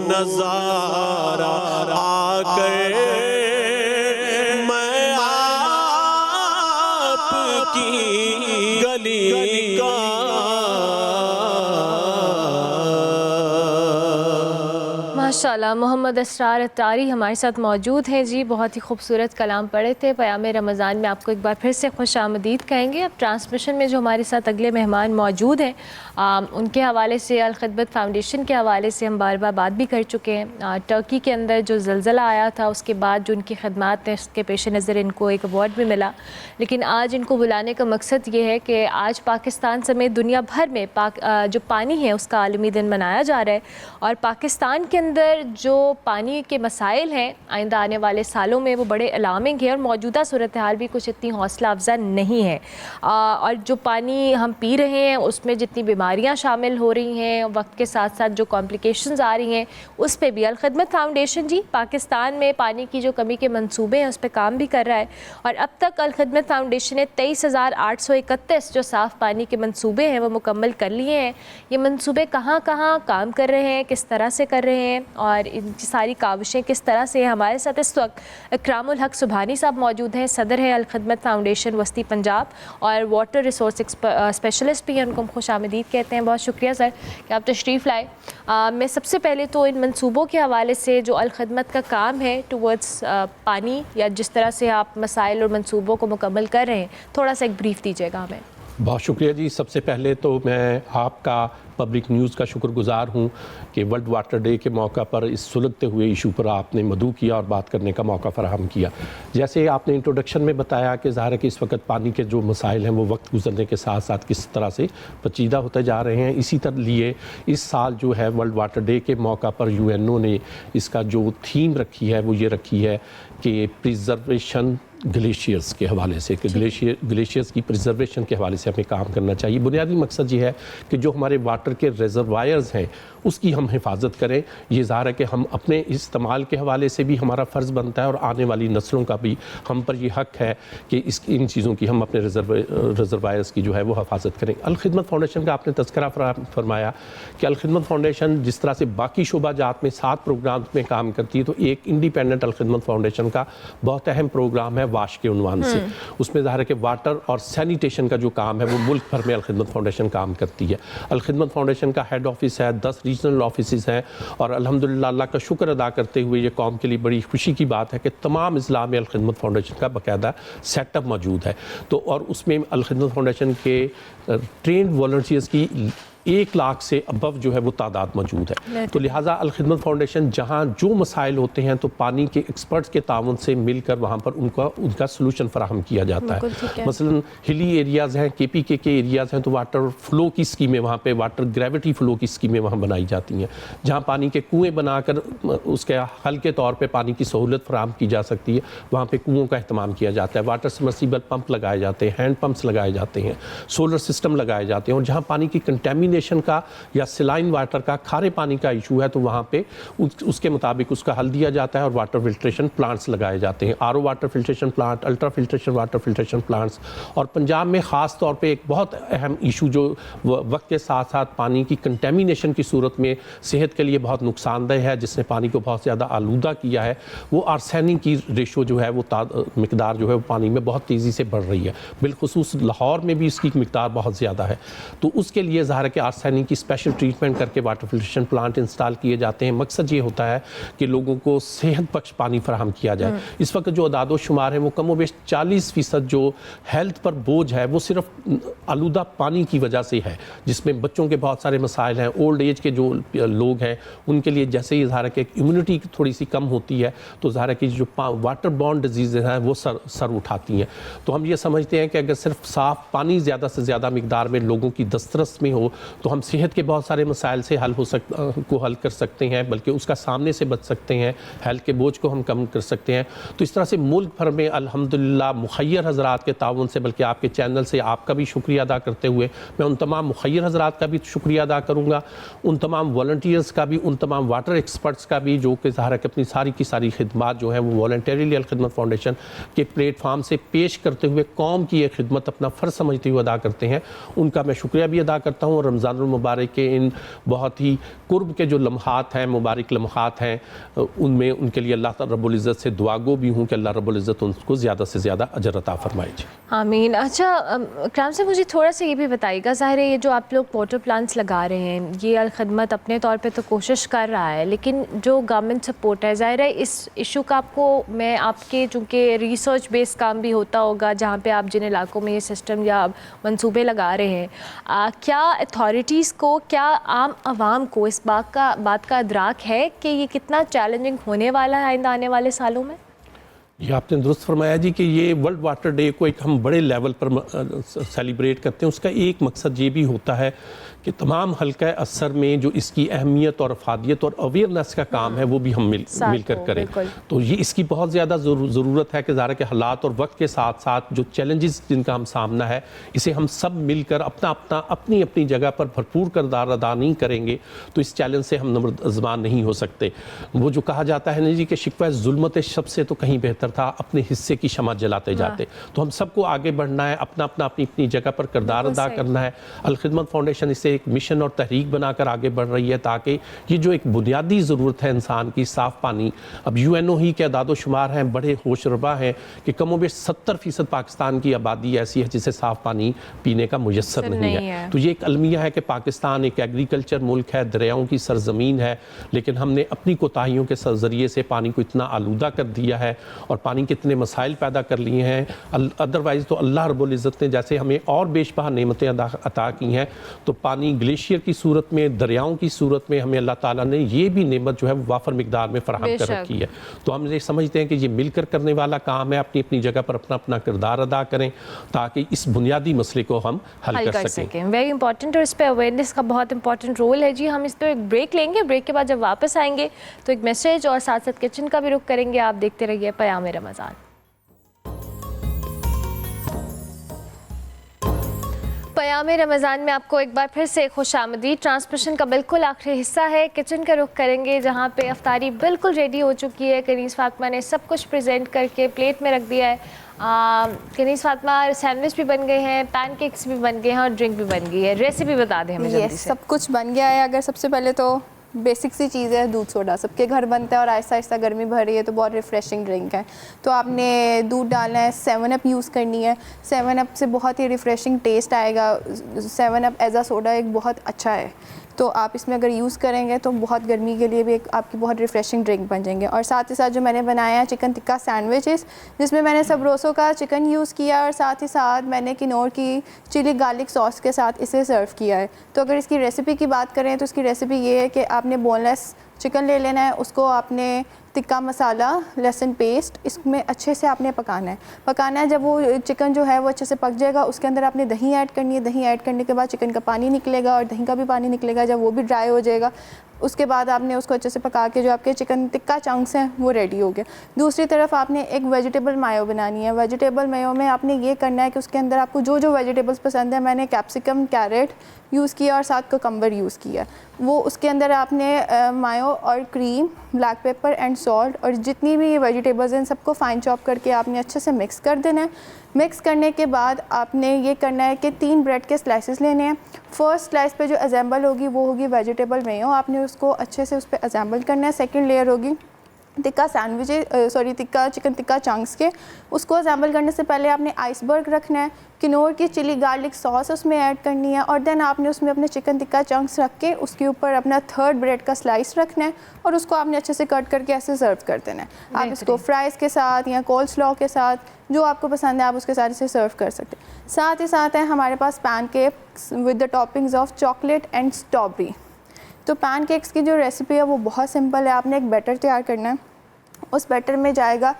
نظارہ آ کر میں آپ کی گلی کا ماشاءاللہ محمد اسرار اتاری ہمارے ساتھ موجود ہیں جی. بہت ہی خوبصورت کلام پڑھے تھے. پیام رمضان میں آپ کو ایک بار پھر سے خوش آمدید کہیں گے. اب ٹرانسمیشن میں جو ہمارے ساتھ اگلے مہمان موجود ہیں ان کے حوالے سے الخدمت فاؤنڈیشن کے حوالے سے ہم بار بار بات بھی کر چکے ہیں. ٹرکی کے اندر جو زلزلہ آیا تھا اس کے بعد جو ان کی خدمات ہیں اس کے پیش نظر ان کو ایک ایوارڈ بھی ملا. لیکن آج ان کو بلانے کا مقصد یہ ہے کہ آج پاکستان سمیت دنیا بھر میں جو پانی ہے اس کا عالمی دن منایا جا رہا ہے اور پاکستان کے اندر جو پانی کے مسائل ہیں آئندہ آنے والے سالوں میں وہ بڑے الارمنگ ہیں اور موجودہ صورتحال بھی کچھ اتنی حوصلہ افزا نہیں ہے. اور جو پانی ہم پی رہے ہیں اس میں جتنی بیماریاں شامل ہو رہی ہیں وقت کے ساتھ ساتھ جو کمپلیکیشنز آ رہی ہیں اس پہ بھی الخدمت فاؤنڈیشن جی پاکستان میں پانی کی جو کمی کے منصوبے ہیں اس پہ کام بھی کر رہا ہے. اور اب تک الخدمت فاؤنڈیشن نے 23,831 جو صاف پانی کے منصوبے ہیں وہ مکمل کر لیے ہیں. یہ منصوبے کہاں کہاں کام کر رہے ہیں, کس طرح سے کر رہے ہیں اور ان کی ساری کاوشیں کس طرح سے ہیں. ہمارے ساتھ اس وقت اکرام الحق سبحانی صاحب موجود ہیں, صدر ہے الخدمت فاؤنڈیشن وسطی پنجاب اور واٹر ریسورس اسپیشلسٹ بھی ہیں. ان کو ہم خوش آمدید کہتے ہیں. بہت شکریہ سر کہ آپ تشریف لائے. میں سب سے پہلے تو ان منصوبوں کے حوالے سے جو الخدمت کا کام ہے ٹورڈز پانی یا جس طرح سے آپ مسائل اور منصوبوں کو مکمل کر رہے ہیں تھوڑا سا ایک بریف دیجیے گا ہمیں. بہت شکریہ جی. سب سے پہلے تو میں آپ کا پبلک نیوز کا شکر گزار ہوں کہ ورلڈ واٹر ڈے کے موقع پر اس سلگتے ہوئے ایشو پر آپ نے مدعو کیا اور بات کرنے کا موقع فراہم کیا. جیسے آپ نے انٹروڈکشن میں بتایا کہ ظاہر ہے کہ اس وقت پانی کے جو مسائل ہیں وہ وقت گزرنے کے ساتھ ساتھ کس طرح سے پیچیدہ ہوتے جا رہے ہیں. اسی طرح لیے اس سال جو ہے ورلڈ واٹر ڈے کے موقع پر UNO نے اس کا جو تھیم رکھی ہے وہ یہ رکھی ہے کہ پریزرویشن گلیشیئرز کے حوالے سے کہ گلیشیئرز کی پریزرویشن کے حوالے سے ہمیں کام کرنا چاہیے. بنیادی مقصد یہ ہے کہ جو ہمارے واٹر کے ریزروائرز ہیں اس کی ہم حفاظت کریں. یہ ظاہر ہے کہ ہم اپنے استعمال کے حوالے سے بھی ہمارا فرض بنتا ہے اور آنے والی نسلوں کا بھی ہم پر یہ حق ہے کہ ان چیزوں کی ہم اپنے ریزروائرز کی جو ہے وہ حفاظت کریں. الخدمت فاؤنڈیشن کا آپ نے تذکرہ فرمایا کہ الخدمت فاؤنڈیشن جس طرح سے باقی شعبہ جات میں 7 پروگرامز میں کام کرتی ہے تو ایک انڈیپینڈنٹ الخدمت فاؤنڈیشن کا بہت اہم پروگرام ہے واش کے عنوان سے. اس میں ظاہر ہے کہ واٹر اور سینیٹیشن کا جو کام ہے وہ ملک بھر میں الخدمت فاؤنڈیشن کام کرتی ہے. الخدمت فاؤنڈیشن کا ہیڈ آفس ہے, 10 ریجنل آفیسز ہیں اور الحمدللہ اللہ کا شکر ادا کرتے ہوئے یہ قوم کے لیے بڑی خوشی کی بات ہے کہ تمام اضلاع میں الخدمت فاؤنڈیشن کا باقاعدہ سیٹ اپ موجود ہے. تو اور اس میں الخدمت فاؤنڈیشن کے ٹرینڈ والنٹیئرز کی 1 لاکھ سے ابو جو ہے وہ تعداد موجود ہے. تو لہٰذا الخدمت فاؤنڈیشن جہاں جو مسائل ہوتے ہیں تو پانی کے ایکسپرٹس کے تعاون سے مل کر وہاں پر ان کا سلوشن فراہم کیا جاتا ہے. مثلا ہلی ایریاز ہیں, KPK کے ایریاز ہیں, تو واٹر فلو کی اسکیمیں وہاں پہ, واٹر گریوٹی فلو کی اسکیمیں وہاں بنائی جاتی ہیں, جہاں پانی کے کنویں بنا کر اس کے حل کے طور پہ پانی کی سہولت فراہم کی جا سکتی ہے, وہاں پہ کنوؤں کا اہتمام کیا جاتا ہے. واٹر سبمرسیبل پمپ لگائے جاتے ہیں, ہینڈ پمپس لگائے جاتے ہیں, سولر سسٹم لگائے جاتے ہیں. اور جہاں پانی کی کنٹیمینیشن کا یا سلائن واٹر کا, کھارے پانی کا ایشو ہے, تو وہاں پہ اس کے مطابق اس کا حل دیا جاتا ہے اور واٹر فلٹریشن پلانٹس لگائے جاتے ہیں, RO water filtration plant, ultra filtration water filtration plants. اور پنجاب میں خاص طور پہ ایک بہت اہم ایشو جو وقت کے ساتھ ساتھ پانی کی کنٹیمینیشن کی صورت میں صحت کے لیے بہت نقصان دہ ہے, جس نے پانی کو بہت زیادہ آلودہ کیا ہے, وہ آرسینک کی ریشو جو ہے وہ مقدار جو ہے وہ پانی میں بہت تیزی سے بڑھ رہی ہے. بالخصوص لاہور میں بھی اس کی مقدار بہت زیادہ ہے. تو اس کے لیے ظاہر ہے کہ آرسینک کی اسپیشل ٹریٹمنٹ کر کے واٹر فلٹریشن پلانٹ انسٹال کیے جاتے ہیں. مقصد یہ ہوتا ہے کہ لوگوں کو صحت بخش پانی فراہم کیا جائے. اس وقت جو اعداد و شمار ہیں وہ کم و بیش 40% جو ہیلتھ پر بوجھ ہے وہ صرف آلودہ پانی کی وجہ سے ہے, جس میں بچوں کے بہت سارے مسائل ہیں, اولڈ ایج کے جو لوگ ہیں ان کے لیے جیسے ہی ظاہر ہے کہ امیونٹی تھوڑی سی کم ہوتی ہے تو ظاہر ہے کہ جو واٹر بورن ڈیزیزز ہیں وہ سر اٹھاتی ہیں. تو ہم یہ سمجھتے ہیں کہ اگر صرف صاف پانی زیادہ سے زیادہ مقدار میں لوگوں کی دسترس میں ہو تو ہم صحت کے بہت سارے مسائل سے حل کر سکتے ہیں, بلکہ اس کا سامنے سے بچ سکتے ہیں, ہیلتھ کے بوجھ کو ہم کم کر سکتے ہیں. تو اس طرح سے ملک بھر میں الحمدللہ مخیر حضرات کے تعاون سے, بلکہ آپ کے چینل سے آپ کا بھی شکریہ ادا کرتے ہوئے میں ان تمام مخیر حضرات کا بھی شکریہ ادا کروں گا, ان تمام والنٹیئرز کا بھی, ان تمام واٹر ایکسپرٹس کا بھی جو کہ ظاہر ہے کہ اپنی ساری کی ساری خدمات جو ہیں وہ والنٹریلی الخدمت فاؤنڈیشن کے پلیٹ فارم سے پیش کرتے ہوئے قوم کی یہ خدمت اپنا فرض سمجھتے ہوئے ادا کرتے ہیں. ان کا میں شکریہ بھی ادا کرتا ہوں. اور رمضان المبارک کے ان بہت ہی قرب کے جو لمحات ہیں, مبارک لمحات ہیں, ان میں ان کے لیے اللہ رب العزت سے دعا گو بھی ہوں کہ اللہ رب العزت ان کو زیادہ سے زیادہ اجر عطا فرمائے. آمین. اچھا اکرام سے مجھے تھوڑا سا یہ بھی بتائیے گا, ظاہر ہے یہ جو آپ لوگ واٹر پلانٹس لگا رہے ہیں یہ الخدمت اپنے طور پہ تو کوشش کر رہا ہے, لیکن جو گورنمنٹ سپورٹ ہے, ظاہر ہے اس ایشو کا آپ کے چونکہ ریسرچ بیس کام بھی ہوتا ہوگا جہاں پہ آپ جن علاقوں میں یہ سسٹم یا منصوبے لگا رہے ہیں, کیا اتھارٹیز کو, کیا عام عوام کو اس بات کا ادراک ہے کہ یہ کتنا چیلنجنگ ہونے والا ہے آئندہ آنے والے سالوں میں؟ یہ آپ نے درست فرمایا جی کہ یہ ورلڈ واٹر ڈے کو ایک ہم بڑے لیول پر سیلیبریٹ کرتے ہیں. اس کا ایک مقصد یہ بھی ہوتا ہے کہ تمام حلقہ اثر میں جو اس کی اہمیت اور افادیت اور اویئرنیس کا کام ہے وہ بھی ہم مل کر کریں. تو یہ اس کی بہت زیادہ ضرورت ہے کہ ظاہر ہے کہ حالات اور وقت کے ساتھ ساتھ جو چیلنجز جن کا ہم سامنا ہے اسے ہم سب مل کر اپنی جگہ پر بھرپور کردار ادا نہیں کریں گے تو اس چیلنج سے ہم نمردزمان نہیں ہو سکتے. وہ جو کہا جاتا ہے نا جی کہ شکوہ ظلمت شب سے تو کہیں بہتر تھا اپنے حصے کی شمع جلاتے جاتے. تو ہم سب کو آگے بڑھنا ہے, اپنی جگہ پر کردار ادا کرنا ہے. الخدمت فاؤنڈیشن اسے ایک مشن اور تحریک بنا کر آگے بڑھ رہی ہے تاکہ یہ جو ایک بنیادی ضرورت ہے انسان کی, صاف پانی, اب UNO ہی کے اعداد و شمار ہیں بڑے ہوش ربا ہیں کہ کم و بیش 70% پاکستان کی آبادی ایسی ہے جسے صاف پانی پینے کا میسر نہیں ہے. تو یہ ایک المیہ ہے کہ پاکستان ایک ایگریکلچر ملک ہے, دریاؤں کی سرزمین ہے, لیکن ہم نے اپنی کوتاہیوں کے ذریعے سے پانی کو اتنا آلودہ کر دیا ہے اور پانی کے اتنے مسائل پیدا کر لیے ہیں. ادروائز تو اللہ رب العزت نے جیسے ہمیں اور بیش بہا نعمتیں عطا کی ہیں, تو پانی گلیشیئر کی صورت میں, دریاؤں کی صورت میں ہمیں اللہ تعالیٰ نے یہ بھی نعمت جو ہے وافر مقدار میں فراہم کر رکھی ہے. تو ہم یہ سمجھتے ہیں کہ یہ مل کر کرنے والا کام ہے. اپنی جگہ پر اپنا کردار ادا کریں تاکہ اس بنیادی مسئلے کو ہم حل کر سکیں. ویری امپورٹنٹ, اور اس پہ اویئرنیس کا بہت امپورٹنٹ رول ہے جی. ہم اس پہ ایک بریک لیں گے, بریک کے بعد جب واپس آئیں گے تو ایک میسیج اور ساتھ ساتھ کچن کا بھی رخ کریں گے. آپ دیکھتے رہیے پیام رمضان. پیام رمضان میں آپ کو ایک بار پھر سے خوش آمدید. ٹرانسمیشن کا بالکل آخری حصہ ہے, کچن کا رخ کریں گے جہاں پہ افطاری بالکل ریڈی ہو چکی ہے. کنیز فاطمہ نے سب کچھ پریزنٹ کر کے پلیٹ میں رکھ دیا ہے. کنیز فاطمہ سینڈوچ بھی بن گئے ہیں, پین کیکس بھی بن گئے ہیں اور ڈرنک بھی بن گئی ہے. ریسیپی بتا دیں ہمیں جلدی سے. سب کچھ بن گیا ہے. اگر سب سے پہلے تو بیسک سی چیز ہے دودھ سوڈا, سب کے گھر بنتا ہے اور آہستہ آہستہ گرمی بڑھ رہی ہے تو بہت ریفریشنگ ڈرنک ہے. تو آپ نے دودھ ڈالنا ہے, 7 اپ یوز کرنی ہے. 7 اپ سے بہت ہی ریفریشنگ ٹیسٹ آئے گا. 7 اپ ایز اے سوڈا ایک بہت اچھا ہے. تو آپ اس میں اگر یوز کریں گے تو بہت گرمی کے لیے بھی ایک آپ کی بہت ریفریشنگ ڈرنک بن جائیں گے. اور ساتھ ہی ساتھ جو میں نے بنایا ہے چکن ٹکا سینڈوچز, جس میں نے سبروسو کا چکن یوز کیا اور ساتھ ہی ساتھ میں نے کنور کی چلی گارلک ساس کے ساتھ اسے سرو کیا ہے. تو اگر اس کی ریسیپی کی بات کریں تو اس کی ریسیپی یہ ہے کہ آپ نے بون لیس چکن لے لینا ہے, اس کو آپ نے ٹکا مسالہ, لہسن پیسٹ اس میں اچھے سے آپ نے پکانا ہے. جب وہ چکن جو ہے وہ اچھے سے پک جائے گا, اس کے اندر آپ نے دہی ایڈ کرنی ہے. دہی ایڈ کرنے کے بعد چکن کا پانی نکلے گا اور دہی کا بھی پانی نکلے گا. جب وہ بھی ڈرائی ہو جائے گا, اس کے بعد آپ نے اس کو اچھے سے پکا کے جو آپ کے چکن ٹکا چنکس ہیں وہ ریڈی ہو گئے. دوسری طرف آپ نے ایک ویجیٹیبل مایو بنانی ہے. ویجیٹیبل مایو میں آپ نے یہ کرنا ہے کہ اس کے اندر آپ کو جو ویجیٹیبلس پسند ہیں, میں نے کیپسیکم, کیرٹ یوز کیا اور ساتھ کوکمبر یوز کیا. وہ اس کے اندر آپ نے مایو اور کریم, بلیک پیپر اینڈ سالٹ اور جتنی بھی ویجیٹیبلز ہیں سب کو فائن چاپ کر کے آپ نے اچھے سے مکس کر دینا ہے. مکس کرنے کے بعد آپ نے یہ کرنا ہے کہ 3 بریڈ کے سلائسز لینے ہیں. فرسٹ سلائس پہ جو اسمبل ہوگی وہ ہوگی ویجیٹیبل میو, آپ نے اس کو اچھے سے اس پہ اسمبل کرنا ہے. سیکنڈ لیئر ہوگی ٹکا چکن ٹکا چنکس کے, اس کو اسمبل کرنے سے پہلے آپ نے آئس برگ رکھنا ہے. کنور کی چلی گارلک ساس اس میں ایڈ کرنی ہے اور دین آپ نے اس میں اپنے چکن ٹکا چنکس رکھ کے اس کے اوپر اپنا 3rd بریڈ کا سلائس رکھنا ہے اور اس کو آپ نے اچھے سے کٹ کر کے ایسے سرو کر دینا ہے. آپ اس کو فرائز کے ساتھ یا کول سلو کے ساتھ جو آپ کو پسند ہے آپ اس کے ساتھ اسے سرو کر سکتے ہیں. ساتھ ہی ساتھ ہے ہمارے پاس pancakes with the toppings of chocolate and strawberry. تو پین کیکس کی جو ریسیپی ہے وہ بہت سمپل ہے. آپ نے ایک بیٹر تیار کرنا ہے. اس بیٹر میں جائے گا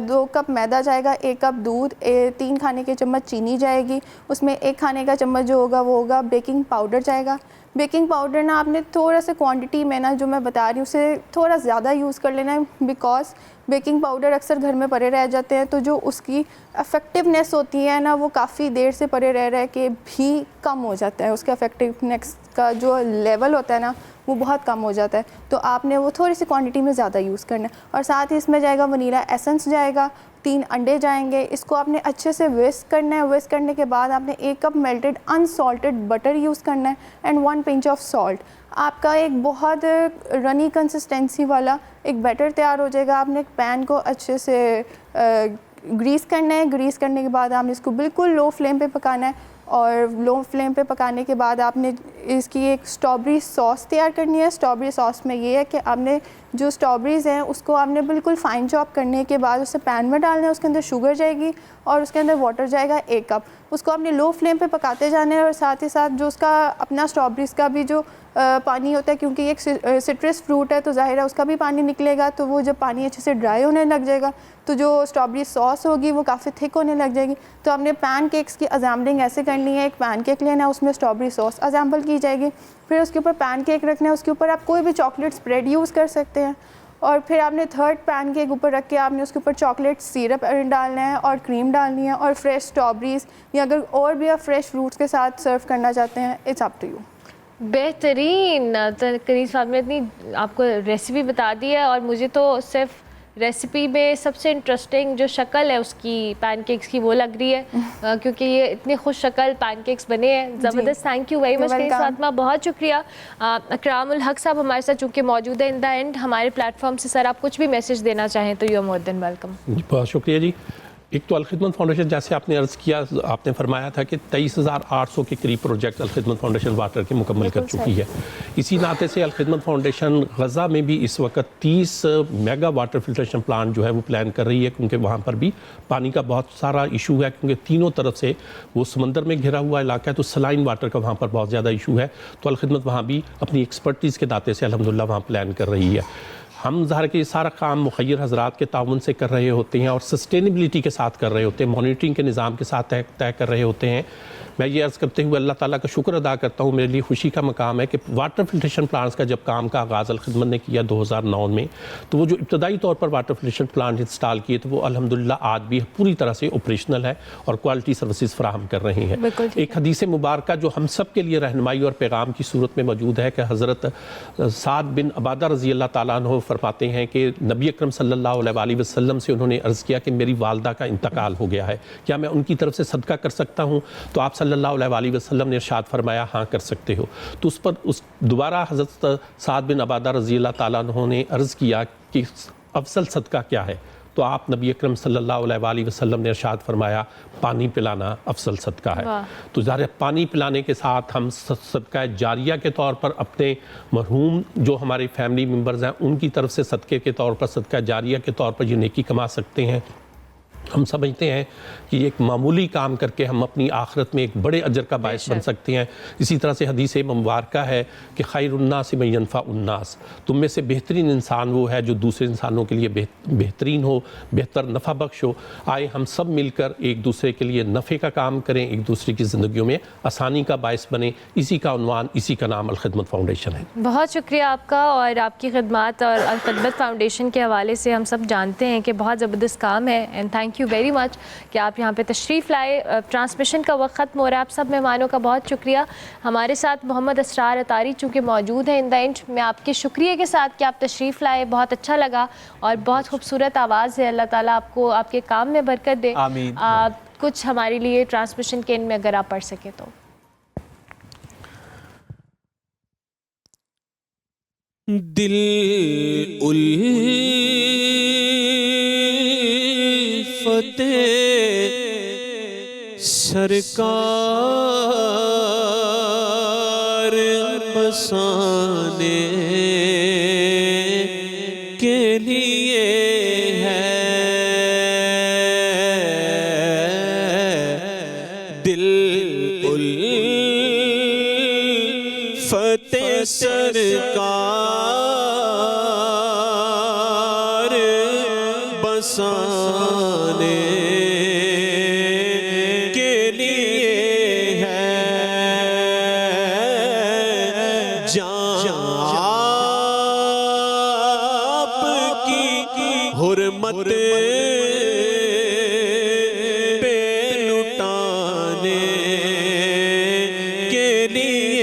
2 کپ میدا جائے گا, 1 کپ دودھ, 3 کھانے کے چمچ چینی جائے گی. اس میں 1 کھانے کا چمچ جو ہوگا وہ ہوگا بیکنگ پاؤڈر جائے گا. بیکنگ پاؤڈر نا آپ نے تھوڑا سا کوانٹٹی میں نا جو میں بتا رہی ہوں اسے تھوڑا زیادہ یوز کر لینا ہے, بیکاز بیکنگ پاؤڈر اکثر گھر میں پڑے رہ جاتے ہیں تو جو اس کی افیکٹونیس ہوتی ہے نا وہ کافی دیر سے پڑے رہ کے بھی کم ہو جاتا ہے. اس کا افیکٹونیس کا جو لیول ہوتا ہے نا وہ بہت کم ہو جاتا ہے. تو آپ نے وہ تھوڑی سی کوانٹٹی میں زیادہ یوز کرنا ہے. اور ساتھ ہی اس میں جائے گا ونیلا ایسنس جائے گا, 3 انڈے جائیں گے. اس کو آپ نے اچھے سے وسک کرنا ہے. وسک کرنے کے بعد آپ نے 1 کپ میلٹڈ انسالٹڈ بٹر یوز کرنا ہے اینڈ 1 پنچ آف سالٹ. آپ کا ایک بہت رنی کنسسٹینسی والا ایک بیٹر تیار ہو جائے گا. آپ نے ایک پین کو اچھے سے گریس کرنا ہے. گریس کرنے کے بعد آپ نے اس کو بالکل لو فلیم پہ پکانا ہے اور لو فلیم پہ پکانے کے بعد آپ نے اس کی ایک اسٹرابری ساس تیار کرنی ہے. اسٹرابری ساس میں یہ ہے کہ آپ نے جو اسٹرابریز ہیں اس کو آپ نے بالکل فائن چاپ کرنے کے بعد اسے پین میں ڈالنا ہے. اس کے اندر شوگر جائے گی اور اس کے اندر واٹر جائے گا 1 کپ. اس کو آپ نے لو فلیم پہ پکاتے جانا ہے اور ساتھ ہی ساتھ جو اس کا اپنا اسٹرابریز کا بھی جو پانی ہوتا ہے, کیونکہ یہ ایک سٹرس فروٹ ہے تو ظاہر ہے اس کا بھی پانی نکلے گا. تو وہ جب پانی اچھے سے ڈرائی ہونے لگ جائے گا تو جو اسٹرابری ساس ہوگی وہ کافی تھک ہونے لگ جائے گی. تو آپ نے پین کیکس کی اسمبلنگ ایسے کرنی ہے. ایک پین کیک لینا ہے, اس میں اسٹرابری ساس اسمبل کی جائے گی. پھر اس کے اوپر پین کیک رکھنا ہے, اس کے اوپر آپ کوئی بھی چاکلیٹ اسپریڈ یوز کر سکتے ہیں. اور پھر آپ نے 3rd پین کیک اوپر رکھ کے آپ نے اس کے اوپر چاکلیٹ سیرپ ڈالنا ہے اور کریم ڈالنی ہے اور فریش اسٹرابریز یا اگر اور بھی آپ فریش فروٹس کے ساتھ سرو کرنا چاہتے ہیں, اٹس اپ ٹو یو. بہترین. کنیز صاحب نے اتنی آپ کو ریسیپی بتا دی ہے اور مجھے تو صرف ریسیپی میں سب سے انٹرسٹنگ جو شکل ہے اس کی پین کیکس کی وہ لگ رہی ہے کیونکہ یہ اتنی خوش شکل پین کیکس بنے ہیں. زبردست. Thank you very much Kaneez Fatima, بہت شکریہ. اکرام الحق صاحب ہمارے ساتھ چونکہ موجود ہیں ان دا اینڈ ہمارے پلیٹ فارم سے, سر آپ کچھ بھی میسیج دینا چاہیں تو you are more than welcome. بہت شکریہ جی. ایک تو الخدمت فاؤنڈیشن جیسے آپ نے عرض کیا, آپ نے فرمایا تھا کہ 23,800 کے قریب پروجیکٹ الخدمت فاؤنڈیشن واٹر کے مکمل کر چکی ہے. اسی ناطے سے الخدمت فاؤنڈیشن غزہ میں بھی اس وقت 30 میگا واٹر فلٹریشن پلانٹ جو ہے وہ پلان کر رہی ہے, کیونکہ وہاں پر بھی پانی کا بہت سارا ایشو ہے, کیونکہ تینوں طرف سے وہ سمندر میں گھرا ہوا علاقہ ہے تو سلائن واٹر کا وہاں پر بہت زیادہ ایشو ہے. تو الخدمت وہاں بھی اپنی ایکسپرٹیز کے ناطے سے الحمدللہ وہاں پلان کر رہی ہے. ہم ظاہر کہ یہ سارا کام مخیر حضرات کے تعاون سے کر رہے ہوتے ہیں اور سسٹینیبلٹی کے ساتھ کر رہے ہوتے ہیں, مانیٹرنگ کے نظام کے ساتھ طے کر رہے ہوتے ہیں. میں یہ عرض کرتے ہوئے اللہ تعالیٰ کا شکر ادا کرتا ہوں, میرے لیے خوشی کا مقام ہے کہ واٹر فلٹریشن پلانٹس کا جب کام کا آغاز الخدمت نے کیا 2009 میں, تو وہ جو ابتدائی طور پر واٹر فلٹریشن پلانٹ انسٹال کیے تو وہ الحمدللہ آج بھی پوری طرح سے آپریشنل ہے اور کوالٹی سروسز فراہم کر رہے ہیں. ایک حدیث مبارکہ جو ہم سب کے لیے رہنمائی اور پیغام کی صورت میں موجود ہے کہ حضرت سعد بن عبادہ رضی اللہ تعالیٰ عنہ فرماتے ہیں کہ نبی اکرم صلی اللہ علیہ وسلم سے انہوں نے عرض کیا کہ میری والدہ کا انتقال ہو گیا ہے, کیا میں ان کی طرف سے صدقہ کر سکتا ہوں؟ تو آپ صلی اللہ علیہ وسلم نے ارشاد فرمایا ہاں کر سکتے ہو. تو اس پر دوبارہ حضرت سعد بن عبادہ رضی اللہ تعالیٰ عنہ نے عرض کیا کہ افضل صدقہ کیا ہے؟ تو آپ نبی اکرم صلی اللہ علیہ وآلہ وسلم نے ارشاد فرمایا پانی پلانا افضل صدقہ ہے. تو ظاہر پانی پلانے کے ساتھ ہم صدقہ جاریہ کے طور پر اپنے مرحوم جو ہمارے فیملی ممبرز ہیں ان کی طرف سے صدقے کے طور پر، صدقہ جاریہ کے طور پر یہ نیکی کما سکتے ہیں. ہم سمجھتے ہیں کہ یہ ایک معمولی کام کر کے ہم اپنی آخرت میں ایک بڑے اجر کا باعث بن سکتے ہیں. اسی طرح سے حدیث مبارکہ ہے کہ خیر الناس من ینفع الناس، تم میں سے بہترین انسان وہ ہے جو دوسرے انسانوں کے لیے بہترین ہو، بہتر نفع بخش ہو. آئے ہم سب مل کر ایک دوسرے کے لیے نفع کا کام کریں، ایک دوسرے کی زندگیوں میں آسانی کا باعث بنیں. اسی کا عنوان، اسی کا نام الخدمت فاؤنڈیشن ہے. بہت شکریہ آپ کا، اور آپ کی خدمات اور الخدمت فاؤنڈیشن کے حوالے سے ہم سب جانتے ہیں کہ بہت زبردست کام ہے. اینڈ تھینک یو ویری مچ کہ آپ یہاں پہ تشریف لائے. ٹرانسمیشن کا وقت ختم ہو رہا ہے. آپ سب مہمانوں کا بہت شکریہ. ہمارے ساتھ محمد اسرار اطاری چونکہ موجود ہیں. ان دا اینڈ میں آپ کے شکریہ کے ساتھ کہ آپ تشریف لائے، بہت اچھا لگا اور بہت خوبصورت آواز ہے. اللہ تعالیٰ آپ کو آپ کے کام میں برکت دے. آمین. کچھ ہمارے لیے ٹرانسمیشن کے ان میں اگر آپ پڑھ سکیں تو. دل الفت سرکار بسانے کے لیے ہے، دل الفت سرکار بسانے کے لیے ہے، جان آپ کی حرمت پہ لٹانے کے لیے